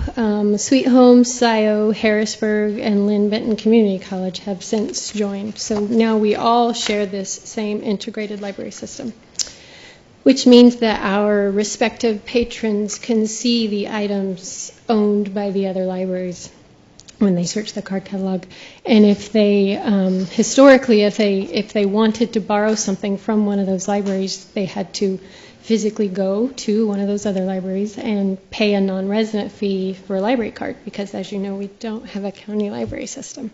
Sweet Home, SCIO, Harrisburg, and Lynn Benton Community College have since joined. So now we all share this same integrated library system, which means that our respective patrons can see the items owned by the other libraries when they search the card catalog. And if they, historically, if they wanted to borrow something from one of those libraries, they had to physically go to one of those other libraries and pay a non-resident fee for a library card, because as you know, we don't have a county library system.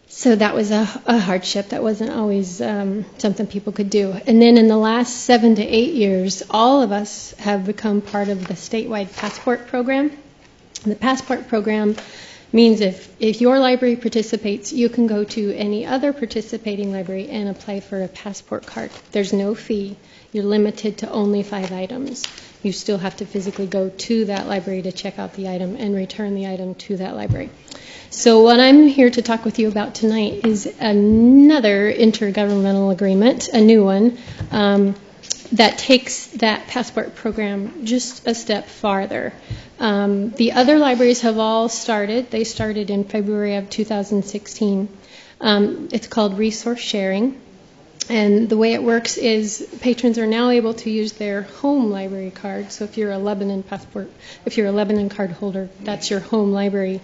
So that was a hardship. That wasn't always something people could do. And then in the last 7 to 8 years, all of us have become part of the statewide passport program. And the passport program means if your library participates, you can go to any other participating library and apply for a passport card. There's no fee. You're limited to only 5 items. You still have to physically go to that library to check out the item and return the item to that library. So what I'm here to talk with you about tonight is another intergovernmental agreement, a new one, that takes that passport program just a step farther. The other libraries have all started. They started in February of 2016. It's called resource sharing. And the way it works is patrons are now able to use their home library card. So if you're a Lebanon card holder, that's your home library.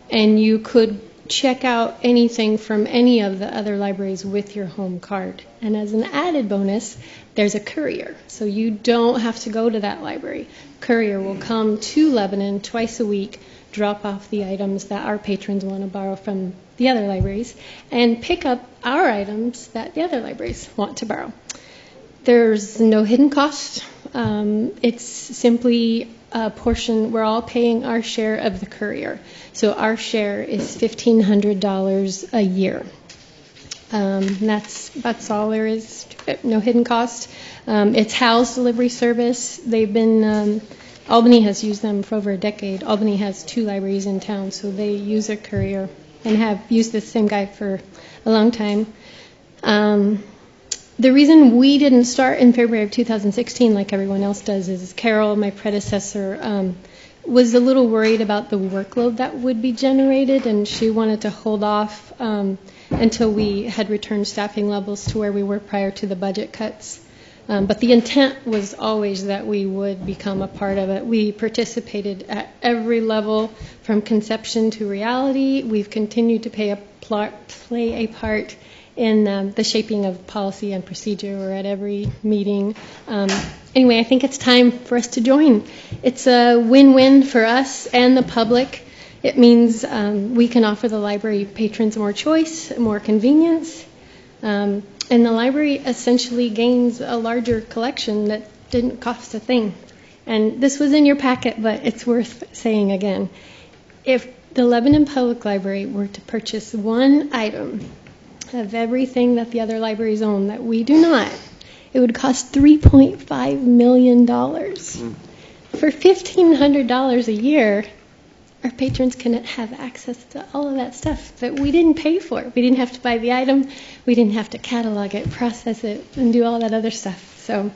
And you could check out anything from any of the other libraries with your home card. And as an added bonus, there's a courier. So you don't have to go to that library. Courier will come to Lebanon twice a week, drop off the items that our patrons want to borrow from the other libraries, and pick up our items that the other libraries want to borrow. There's no hidden cost. It's simply a portion. We're all paying our share of the courier. So our share is $1,500 a year. That's all there is to it. No hidden cost. It's Hal's delivery service. They've been Albany has used them for over a decade. Albany has 2 libraries in town, so they use a courier and have used the same guy for a long time. The reason we didn't start in February of 2016 like everyone else does is Carol, my predecessor, was a little worried about the workload that would be generated, and she wanted to hold off until we had returned staffing levels to where we were prior to the budget cuts. But the intent was always that we would become a part of it. We participated at every level from conception to reality. We've continued to play a part in the shaping of policy and procedure or at every meeting. Anyway, I think it's time for us to join. It's a win-win for us and the public. It means we can offer the library patrons more choice, more convenience, and the library essentially gains a larger collection that didn't cost a thing. And this was in your packet, but it's worth saying again. If the Lebanon Public Library were to purchase one item of everything that the other libraries own that we do not, it would cost $3.5 million. For $1,500 a year, our patrons can have access to all of that stuff that we didn't pay for. We didn't have to buy the item. We didn't have to catalog it, process it, and do all that other stuff. So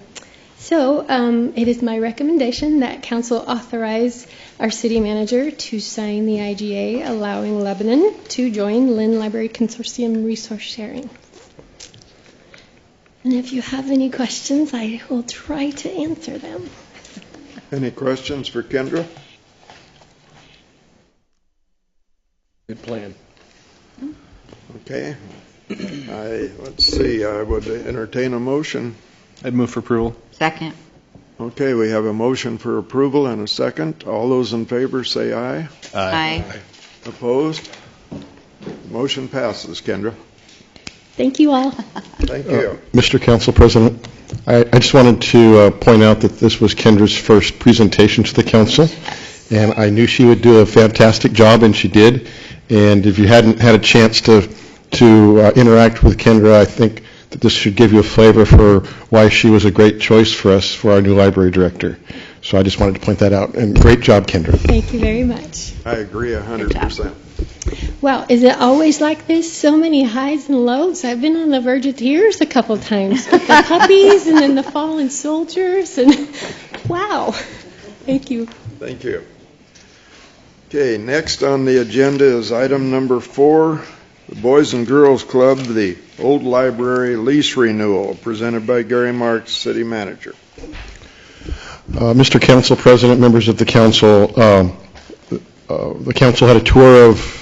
it is my recommendation that council authorize our city manager to sign the IGA allowing Lebanon to join Lynn Library Consortium Resource Sharing. And if you have any questions, I will try to answer them. Any questions for Kendra? Good plan. Okay. Let's see, I would entertain a motion. I'd move for approval. Second. Okay, we have a motion for approval and a second. All those in favor say aye. Aye. Opposed? Motion passes, Kendra. Thank you all. Thank you. Mr. Council President, I just wanted to point out that this was Kendra's first presentation to the council, and I knew she would do a fantastic job, and she did. And if you hadn't had a chance to interact with Kendra, I think that this should give you a flavor for why she was a great choice for us for our new library director. So I just wanted to point that out. And great job, Kendra. Thank you very much. I agree 100%. Well, is it always like this? So many highs and lows. I've been on the verge of tears a couple times with the puppies and then the fallen soldiers. And wow. Thank you. Thank you. Okay, next on the agenda is item number 4, the Boys and Girls Club, the Old Library lease renewal, presented by Gary Marks, City Manager. Mr. Council President, members of the council had a tour of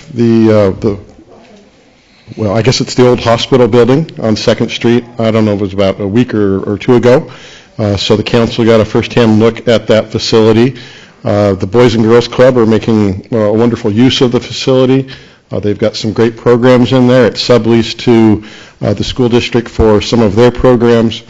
well, I guess it's the old hospital building on 2nd Street. I don't know, it was about a week or two ago. So the council got a first-hand look at that facility. The Boys and Girls Club are making a wonderful use of the facility. They've got some great programs in there. It's subleased to the school district for some of their programs.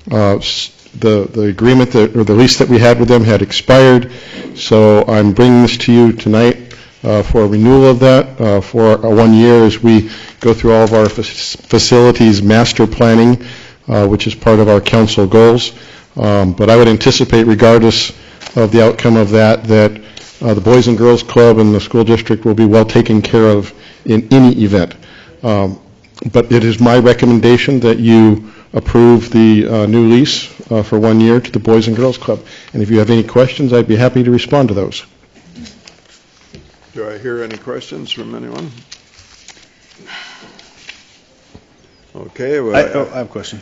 The agreement or the lease that we had with them had expired, so I'm bringing this to you tonight for a renewal of that for 1 year as we go through all of our facilities master planning, which is part of our council goals. But I would anticipate, regardless of the outcome of that, the Boys and Girls Club and the school district will be well taken care of in any event. But it is my recommendation that you approve the new lease for 1 year to the Boys and Girls Club. And if you have any questions, I'd be happy to respond to those. Do I hear any questions from anyone? Okay, well, I have a question.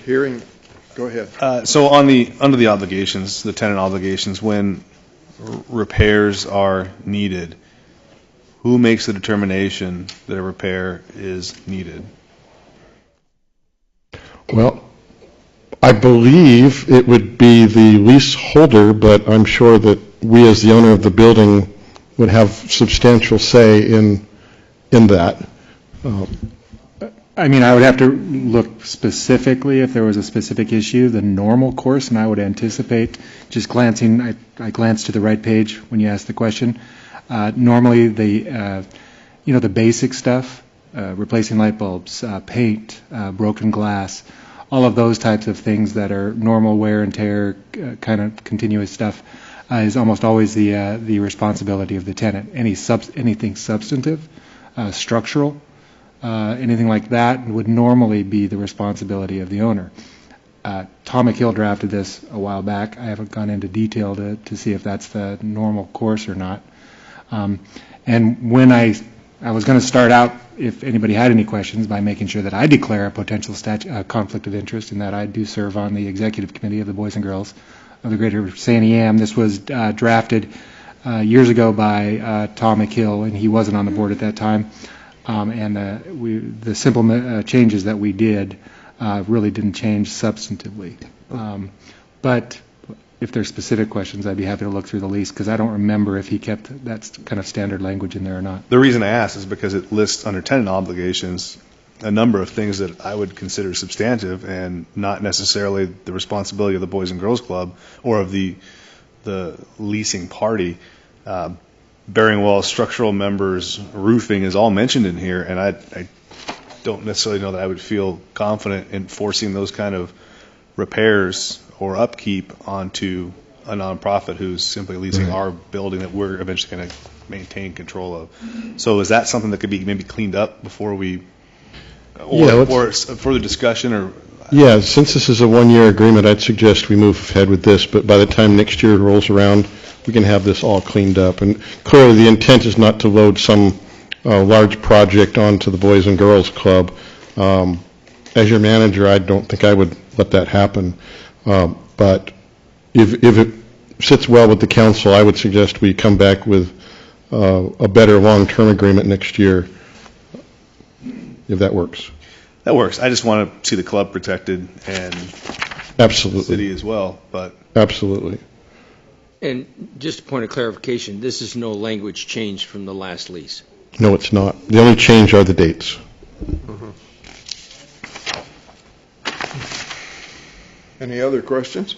Go ahead. So under the obligations, the tenant obligations, when repairs are needed, who makes the determination that a repair is needed? Well, I believe it would be the leaseholder, but I'm sure that we as the owner of the building would have substantial say in that. I mean, I would have to look specifically if there was a specific issue, the normal course, and I would anticipate, just glancing, I glanced to the right page when you asked the question. Normally, the basic stuff, replacing light bulbs, paint, broken glass, all of those types of things that are normal wear and tear, kind of continuous stuff, is almost always the responsibility of the tenant. Anything substantive, structural, anything like that would normally be the responsibility of the owner. Tom McHill drafted this a while back. I haven't gone into detail to see if that's the normal course or not. And when I was going to start out, if anybody had any questions, by making sure that I declare a potential conflict of interest, in that I do serve on the executive committee of the Boys and Girls of the Greater Sandy Am. This was drafted years ago by Tom McHill, and he wasn't on the board at that time. And the simple changes that we did really didn't change substantively. But if there's specific questions, I'd be happy to look through the lease, because I don't remember if he kept that kind of standard language in there or not. The reason I ask is because it lists under tenant obligations a number of things that I would consider substantive and not necessarily the responsibility of the Boys and Girls Club or of the leasing party. Bearing walls, structural members, roofing is all mentioned in here, and I don't necessarily know that I would feel confident in forcing those kind of repairs or upkeep onto a nonprofit who's simply leasing our building that we're eventually going to maintain control of. So is that something that could be maybe cleaned up before we, or further discussion? Or Yeah, since this is a one-year agreement, I'd suggest we move ahead with this, but by the time next year rolls around, we can have this all cleaned up. And clearly, the intent is not to load some large project onto the Boys and Girls Club. As your manager, I don't think I would let that happen. But if it sits well with the council, I would suggest we come back with a better long-term agreement next year, if that works. That works. I just want to see the club protected and Absolutely. the city as well. But Absolutely. And just a point of clarification, this is no language change from the last lease. No, it's not. The only change are the dates. Any other questions?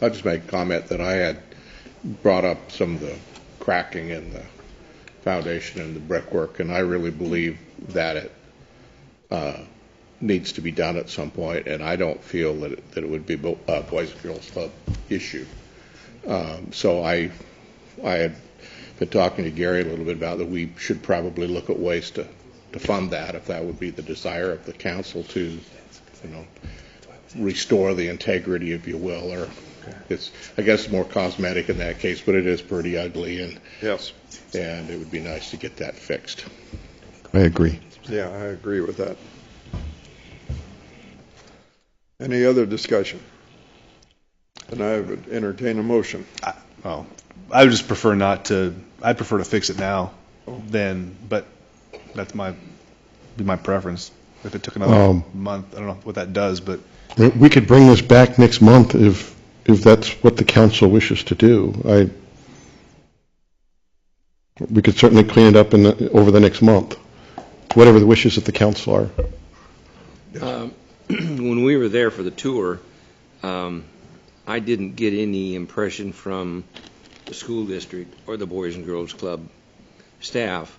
I'll just make a comment that I had brought up some of the cracking in the foundation and the brickwork, and I really believe that it needs to be done at some point, and I don't feel that it would be a Boys and Girls Club issue. So I had been talking to Gary a little bit about that we should probably look at ways to fund that, if that would be the desire of the council, to restore the integrity, if you will, or it's, I guess, more cosmetic in that case, but it is pretty ugly, and yes, and it would be nice to get that fixed. I agree. Yeah, I agree with that. Any other discussion? And I would entertain a motion. I would just prefer not to. I'd prefer to fix it now, but that's my preference. If it took another month, I don't know what that does, but We could bring this back next month if that's what the council wishes to do. We could certainly clean it up over the next month, whatever the wishes of the council are. When we were there for the tour, I didn't get any impression from the school district or the Boys and Girls Club staff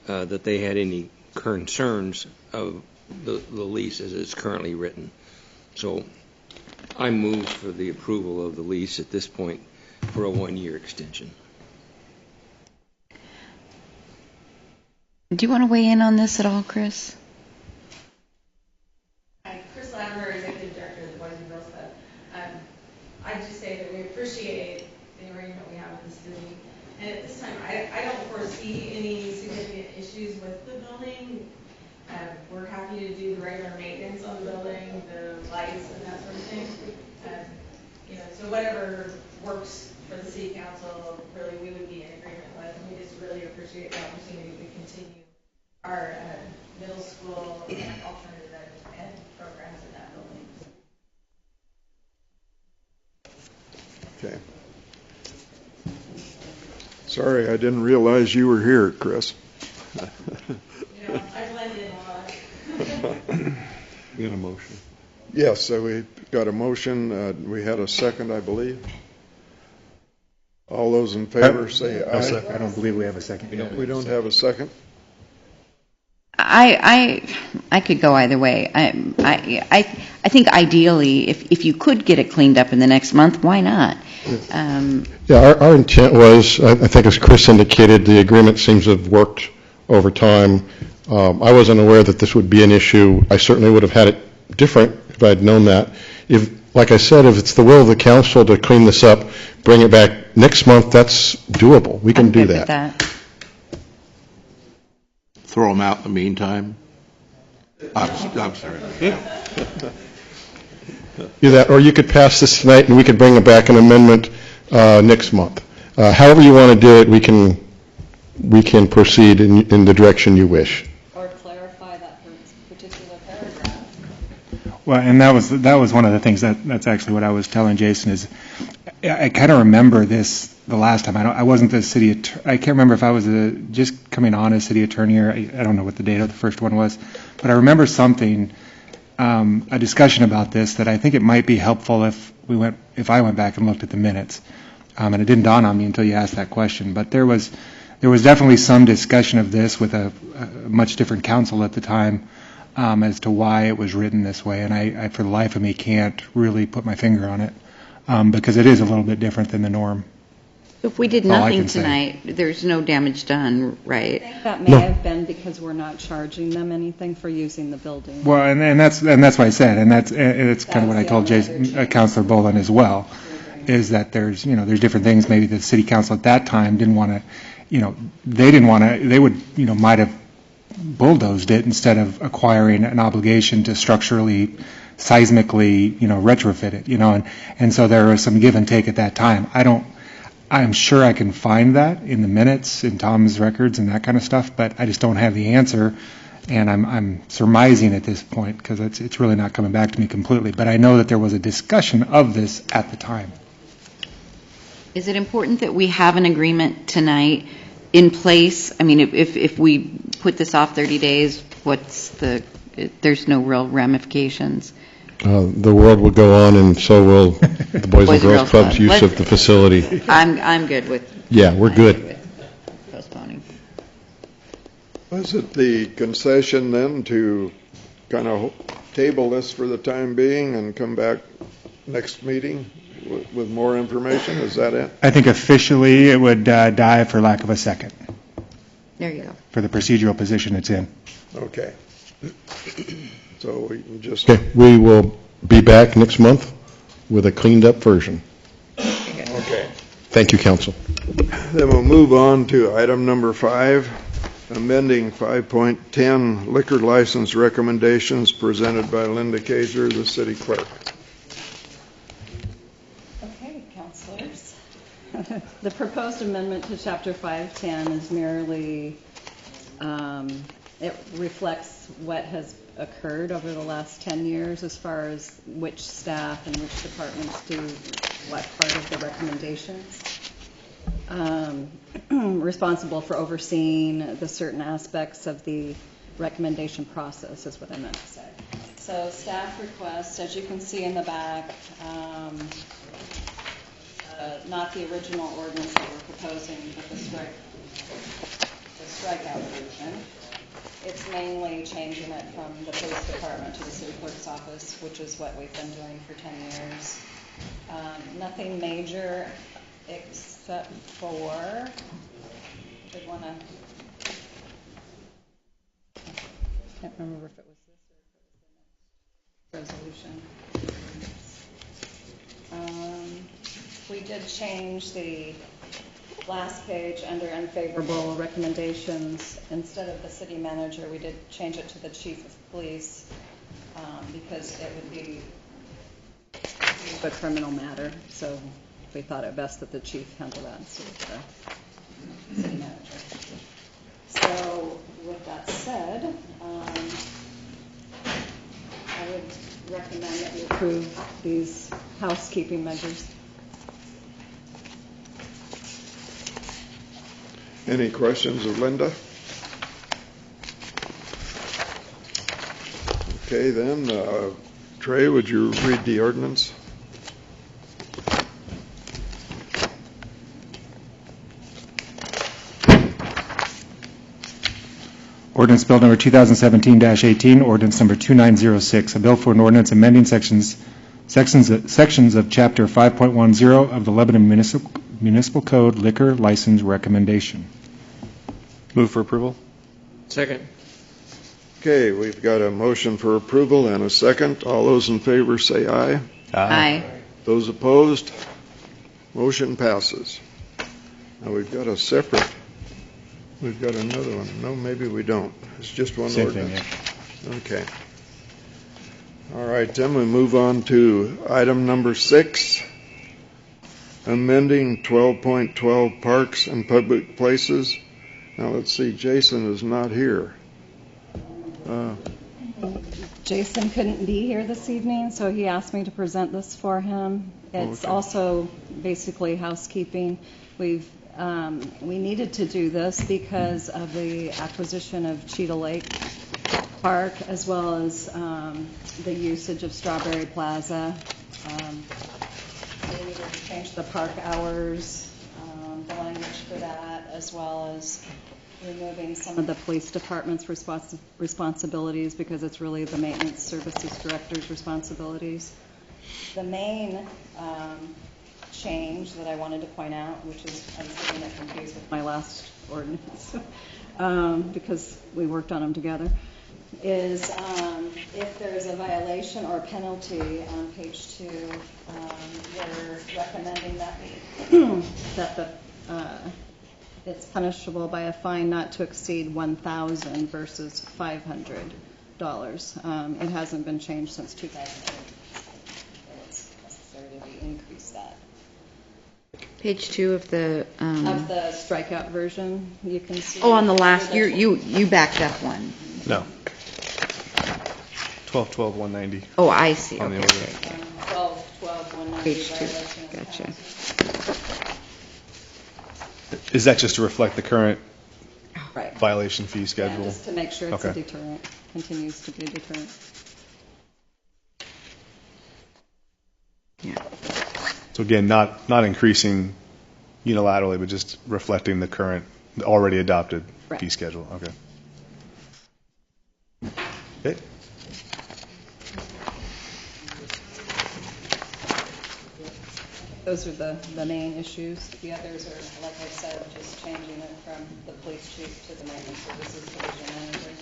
that they had any concerns of the lease as it's currently written. So I move for the approval of the lease at this point for a one-year extension. Do you want to weigh in on this at all, Chris? Chris Latimer, Executive Director of the Boys and Girls Club. I'd just say that we appreciate the arrangement we have with the city. And at this time, I don't foresee any significant issues with the building. We're happy to do the regular maintenance on the building, the lights and that sort of thing. So whatever works for the city council, really, we would be in agreement with. And we just really appreciate the opportunity to continue our middle school and alternative ed programs in that building. Okay. Sorry, I didn't realize you were here, Chris. I blend in a lot. We got a motion. Yes, so we got a motion. We had a second, I believe. All those in favor say aye. I don't believe we have a second. We don't have a second? I could go either way. I think ideally, if you could get it cleaned up in the next month, why not? Yeah, our intent was, I think as Chris indicated, the agreement seems to have worked over time. I wasn't aware that this would be an issue. I certainly would have had it different if I had known that. Like I said, if it's the will of the council to clean this up, bring it back next month, that's doable. We can do that. Throw them out in the meantime. I'm sorry. Do that, or you could pass this tonight and we could bring back an amendment next month. However you want to do it, we can proceed in the direction you wish. Well, and that was one of the things that's actually what I was telling Jason is I kind of remember this the last time. I wasn't the city I can't remember if I was just coming on as city attorney or I don't know what the date of the first one was, but I remember something, a discussion about this that I think it might be helpful if I went back and looked at the minutes. And it didn't dawn on me until you asked that question. But there was definitely some discussion of this with a much different council at the time. As to why it was written this way, and I, for the life of me, can't really put my finger on it, because it is a little bit different than the norm. If we did All I nothing can say. tonight, there's no damage done, right? I think that may have been because we're not charging them anything for using the building. Well, and that's what I said, and it's kind of what I told Jason, Councilor Boland as well, is that there's different things. Maybe the city council at that time didn't want to, they would might have bulldozed it instead of acquiring an obligation to structurally, seismically, retrofit it, and so there was some give and take at that time. I'm sure I can find that in the minutes, in Tom's records and that kind of stuff, but I just don't have the answer, and I'm surmising at this point because it's really not coming back to me completely, but I know that there was a discussion of this at the time. Is it important that we have an agreement tonight in place? I mean, if we put this off 30 days, there's no real ramifications? The world will go on, and so will the Boys and Girls Club's use of the facility. I'm good with. Yeah, we're good. With postponing. Was it the concession then to kind of table this for the time being and come back next meeting with more information? Is that it? I think officially it would die for lack of a second. There you go. For the procedural position it's in. Okay. So we can just... Okay, we will be back next month with a cleaned up version. Okay. Thank you, Council. Then we'll move on to item number 5, amending 5.10 liquor license recommendations presented by Linda Kaiser, the city clerk. Okay, councilors. The proposed amendment to Chapter 510 is merely, it reflects what has occurred over the last 10 years as far as which staff and which departments do what part of the recommendations. Responsible for overseeing the certain aspects of the recommendation process is what I meant to say. So staff requests, as you can see in the back, not the original ordinance that we're proposing, but the strikeout version. It's mainly changing it from the police department to the city clerk's office, which is what we've been doing for 10 years. Nothing major except for, I want to, can't remember if it was this or if it was the next resolution. We did change the last page under unfavorable recommendations. Instead of the city manager, we did change it to the chief of police because it would be a criminal matter. So we thought it best that the chief handle that instead of the city manager. So with that said, I would recommend that you approve these housekeeping measures. Any questions of Linda? Okay, then, Trey, would you read the ordinance? Ordinance Bill number 2017-18, ordinance number 2906, a bill for an ordinance amending sections of Chapter 5.10 of the Lebanon Municipal Code liquor license recommendation. Move for approval. Second. Okay, we've got a motion for approval and a second. All those in favor say aye. Aye. Those opposed? Motion passes. Now we've got a separate, we've got another one. No, maybe we don't. It's just one Same ordinance. thing, yeah. Okay. All right, then we move on to item number 6, amending 12.12 parks and public places. Now let's see, Jason is not here. Jason couldn't be here this evening, so he asked me to present this for him. It's also basically housekeeping. We needed to do this because of the acquisition of Cheetah Lake Park, as well as the usage of Strawberry Plaza. We needed to change the park hours, the language for that, as well as removing some of the police department's responsibilities, because it's really the maintenance services director's responsibilities. The main change that I wanted to point out, which is I was getting it confused with my last ordinance because we worked on them together, is if there's a violation or penalty on page 2, we're recommending that it's punishable by a fine not to exceed $1,000 versus $500. It hasn't been changed since 2008. It's necessary to increase that. Page 2 of the strikeout version, you can see. Oh, on the last, you backed up one. No. 12-190. Oh, I see. On the Okay. order. 12-190. Page 2. Gotcha. Is that just to reflect the current Right. violation fee schedule? Yeah, just to make sure it's a Okay. deterrent, continues to be a deterrent. So again, not increasing unilaterally, but just reflecting the current, the already adopted Right. fee schedule. Okay. Okay. Those are the main issues. The others are, like I said, just changing it from the police chief to the maintenance services division manager.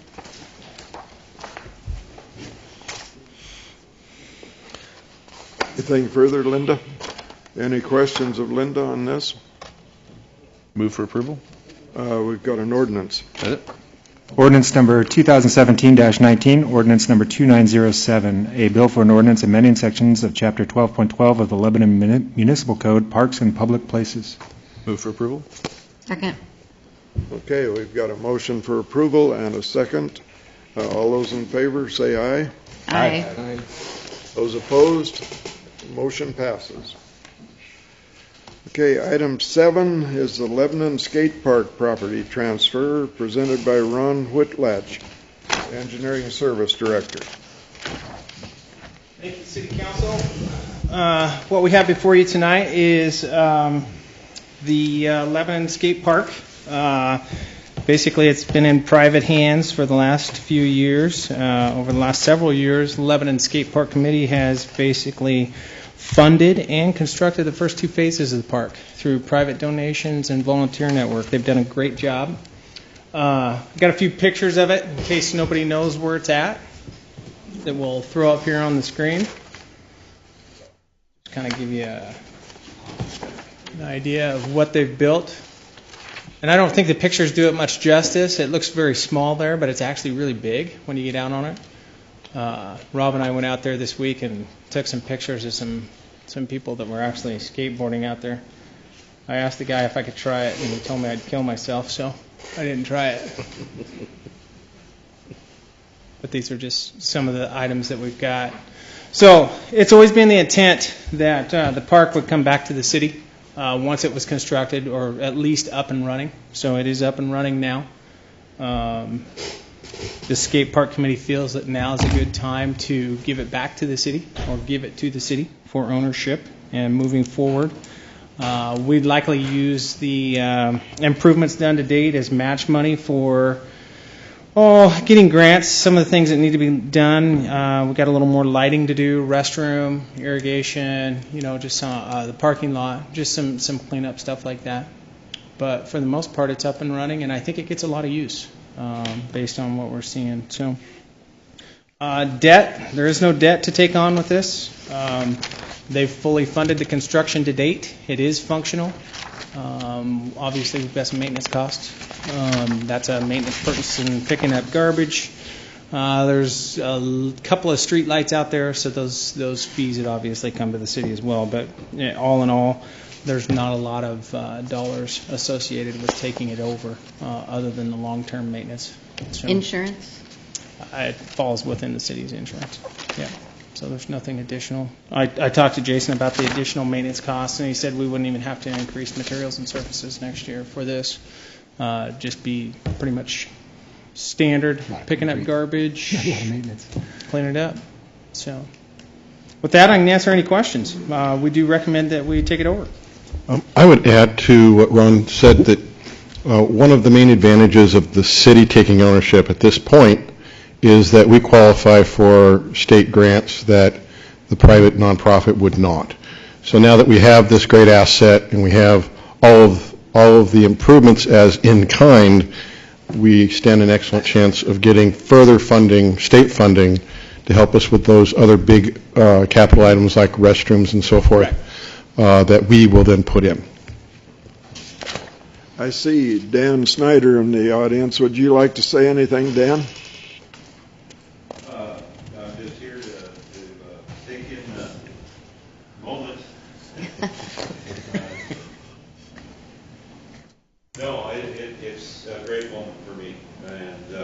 Anything further, Linda? Any questions of Linda on this? Move for approval? We've got an ordinance. Is it? Ordinance number 2017-19, ordinance number 2907, a bill for an ordinance amending sections of Chapter 12.12 of the Lebanon Municipal Code, Parks and Public Places. Move for approval? Second. Okay, we've got a motion for approval and a second. All those in favor, say aye. Aye. Those opposed, motion passes. Okay, item 7 is the Lebanon Skate Park property transfer presented by Ron Whitlatch, Engineering Service Director. Thank you, City Council. What we have before you tonight is the Lebanon Skate Park. Basically, it's been in private hands for the last few years. Over the last several years, the Lebanon Skate Park Committee has basically funded and constructed the first 2 phases of the park through private donations and volunteer network. They've done a great job. I've got a few pictures of it in case nobody knows where it's at that we'll throw up here on the screen. Just kind of give you an idea of what they've built. And I don't think the pictures do it much justice. It looks very small there, but it's actually really big when you get out on it. Rob and I went out there this week and took some pictures of some people that were actually skateboarding out there. I asked the guy if I could try it, and he told me I'd kill myself, so I didn't try it. But these are just some of the items that we've got. So it's always been the intent that the park would come back to the city once it was constructed, or at least up and running. So it is up and running now. The Skate Park Committee feels that now is a good time to give it back to the city, or give it to the city for ownership and moving forward. We'd likely use the improvements done to date as match money for getting grants, some of the things that need to be done. We've got a little more lighting to do, restroom, irrigation, just the parking lot, just some cleanup stuff like that. But for the most part, it's up and running, and I think it gets a lot of use. Based on what we're seeing. So, debt, there is no debt to take on with this. They've fully funded the construction to date. It is functional. Obviously, we've got some maintenance costs. That's a maintenance person picking up garbage. There's a couple of street lights out there, so those fees would obviously come to the city as well. But all in all, there's not a lot of dollars associated with taking it over, other than the long-term maintenance. So, insurance? it falls within the city's insurance. Yeah. So there's nothing additional. I talked to Jason about the additional maintenance costs, and he said we wouldn't even have to increase materials and services next year for this. Just be pretty much standard, picking up garbage, cleaning it up. So with that, I can answer any questions. We do recommend that we take it over. I would add to what Ron said that one of the main advantages of the city taking ownership at this point is that we qualify for state grants that the private nonprofit would not. So now that we have this great asset and we have all of the improvements as in kind, we stand an excellent chance of getting further funding, state funding, to help us with those other big capital items like restrooms and so forth that we will then put in. I see Dan Snyder in the audience. Would you like to say anything, Dan? I'm just here to take in the moment. No, it's a great moment for me, and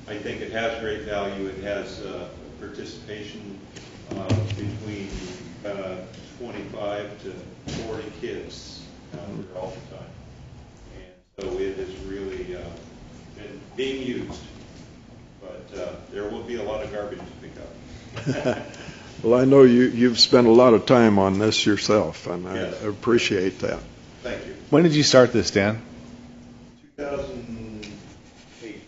I think it has great value. It has participation between 25 to 40 kids out there all the time. So it is really been being used, but there will be a lot of garbage to pick up. Well, I know you've spent a lot of time on this yourself, and yes. I appreciate that. Thank you. When did you start this, Dan? 2008.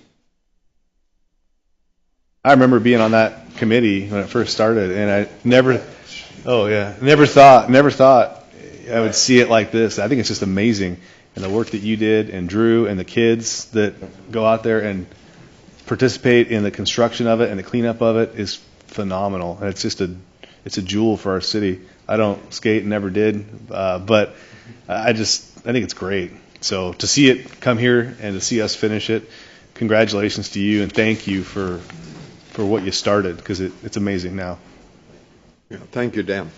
I remember being on that committee when it first started, and I never thought I would see it like this. I think it's just amazing. And the work that you did, and Drew, and the kids that go out there and participate in the construction of it and the cleanup of it is phenomenal. And it's just it's a jewel for our city. I don't skate and never did, but I think it's great. So to see it come here and to see us finish it, congratulations to you and thank you for what you started, because it's amazing now. Yeah, thank you, Dan.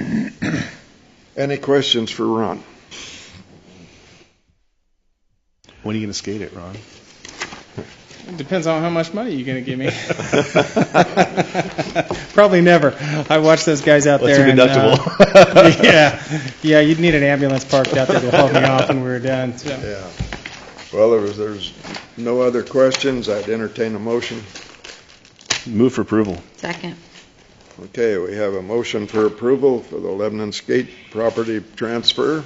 Any questions for Ron? When are you going to skate it, Ron? It depends on how much money you're going to give me. Probably never. I watch those guys out there. It's deductible. Yeah, you'd need an ambulance parked out there to haul me off when we were done. So. Yeah. Well, there's no other questions. I'd entertain a motion. Move for approval. Second. Okay, we have a motion for approval for the Lebanon skate property transfer.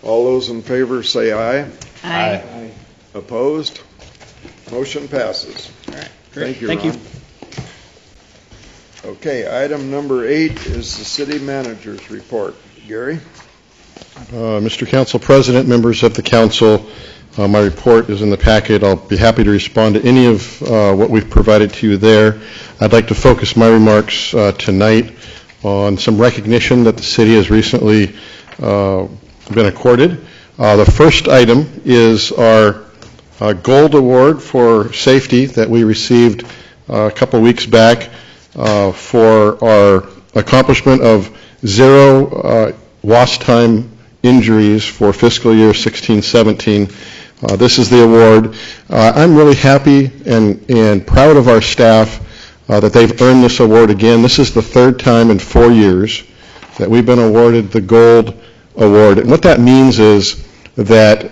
All those in favor say aye. Aye. Opposed? Motion passes. All right. Great. Thank you, Thank Ron. you. Okay, item number 8 is the city manager's report. Gary? Mr. Council President, members of the council, my report is in the packet. I'll be happy to respond to any of what we've provided to you there. I'd like to focus my remarks tonight on some recognition that the city has recently been accorded. The first item is our Gold Award for Safety that we received a couple weeks back for our accomplishment of 0 lost time injuries for fiscal year 16-17. This is the award. I'm really happy and proud of our staff that they've earned this award again. This is the 3rd time in 4 years that we've been awarded the Gold Award. And what that means is that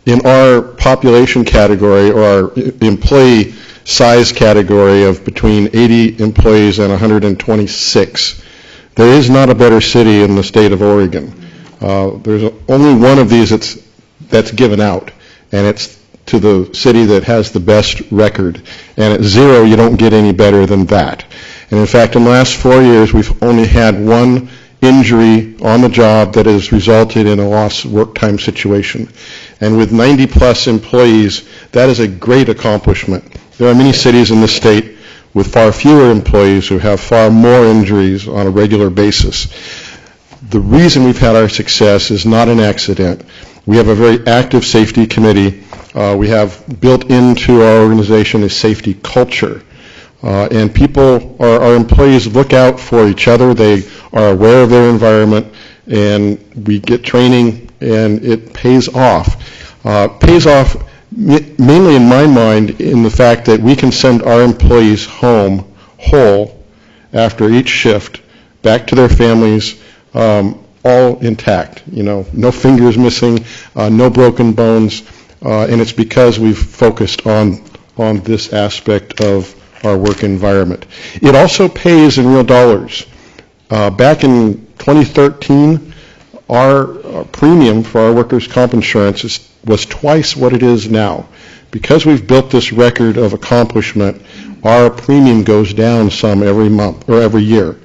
in our population category, or our employee size category of between 80 employees and 126, there is not a better city in the state of Oregon. There's only one of these that's given out, and it's to the city that has the best record. And at 0, you don't get any better than that. And in fact, in the last 4 years, we've only had 1 injury on the job that has resulted in a lost work time situation. And with 90-plus employees, that is a great accomplishment. There are many cities in the state with far fewer employees who have far more injuries on a regular basis. The reason we've had our success is not an accident. We have a very active safety committee. We have built into our organization a safety culture. And our employees look out for each other. They are aware of their environment, and we get training, and it pays off. Pays off mainly in my mind in the fact that we can send our employees home whole after each shift, back to their families, all intact. No fingers missing, no broken bones, and it's because we've focused on this aspect of our work environment. It also pays in real dollars. Back in 2013, our premium for our workers' comp insurance was twice what it is now. Because we've built this record of accomplishment, our premium goes down some every month or every year.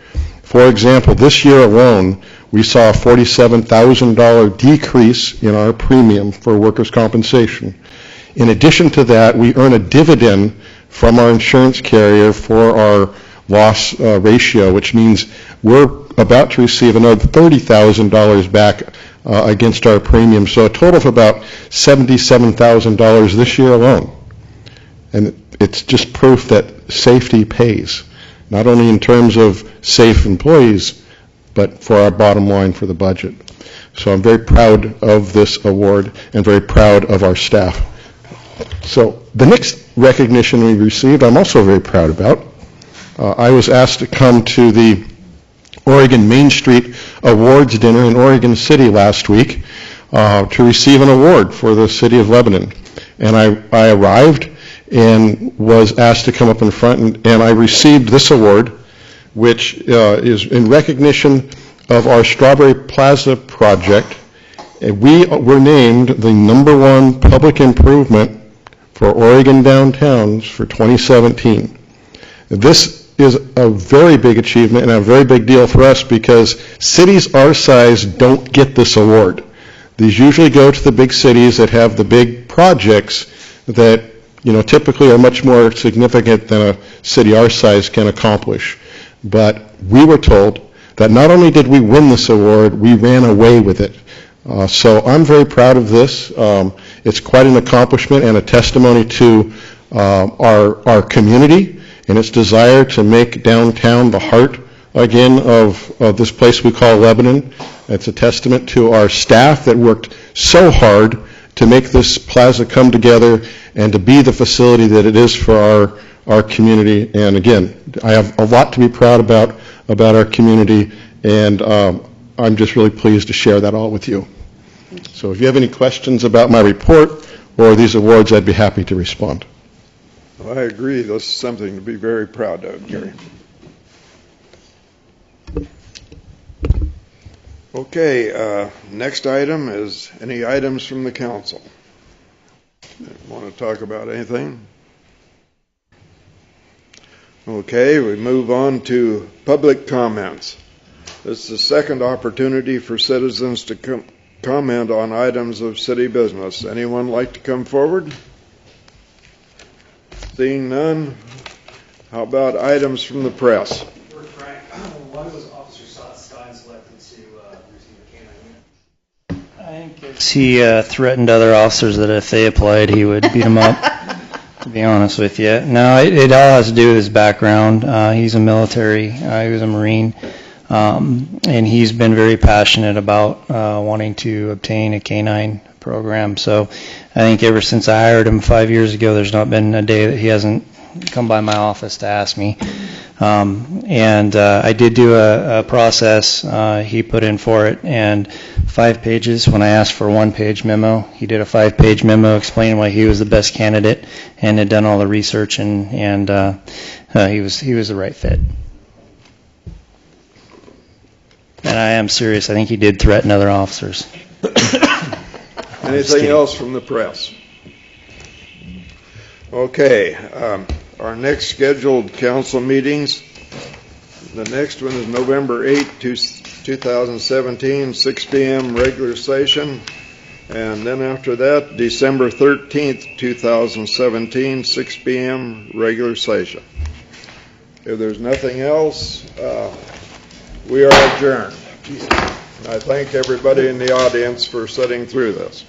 For example, this year alone, we saw a $47,000 decrease in our premium for workers' compensation. In addition to that, we earn a dividend from our insurance carrier for our loss ratio, which means we're about to receive another $30,000 back against our premium. So a total of about $77,000 this year alone. And it's just proof that safety pays, not only in terms of safe employees, but for our bottom line for the budget. So I'm very proud of this award and very proud of our staff. So the next recognition we received, I'm also very proud about. I was asked to come to the Oregon Main Street Awards Dinner in Oregon City last week to receive an award for the city of Lebanon. And I arrived and was asked to come up in front, and I received this award, which is in recognition of our Strawberry Plaza project. And we were named the #1 public improvement for Oregon downtowns for 2017. This is a very big achievement and a very big deal for us because cities our size don't get this award. These usually go to the big cities that have the big projects that typically are much more significant than a city our size can accomplish. But we were told that not only did we win this award, we ran away with it. So I'm very proud of this. It's quite an accomplishment and a testimony to our community and its desire to make downtown the heart again of this place we call Lebanon. It's a testament to our staff that worked so hard to make this plaza come together and to be the facility that it is for our community. And again, I have a lot to be proud about our community, and I'm just really pleased to share that all with you. So if you have any questions about my report or these awards, I'd be happy to respond. Well, I agree. This is something to be very proud of, Gary. Okay, next item is any items from the council. Want to talk about anything? Okay, we move on to public comments. This is the second opportunity for citizens to comment on items of city business. Anyone like to come forward? Seeing none, how about items from the press? Why was Officer Stein selected to receive a canine unit? I think he threatened other officers that if they applied, he would beat them up, to be honest with you. No, it all has to do with his background. He's a military, he was a Marine, and he's been very passionate about wanting to obtain a canine program. So I think ever since I hired him 5 years ago, there's not been a day that he hasn't come by my office to ask me. And I did do a process he put in for it, and 5 pages when I asked for a 1-page memo. He did a 5-page memo explaining why he was the best candidate and had done all the research, and he was the right fit. And I am serious. I think he did threaten other officers. Anything else from the press? Okay, our next scheduled council meetings, the next one is November 8, 2017, 6 p.m. regular session, and then after that, December 13th, 2017, 6 p.m. regular session. If there's nothing else, we are adjourned. I thank everybody in the audience for sitting through this.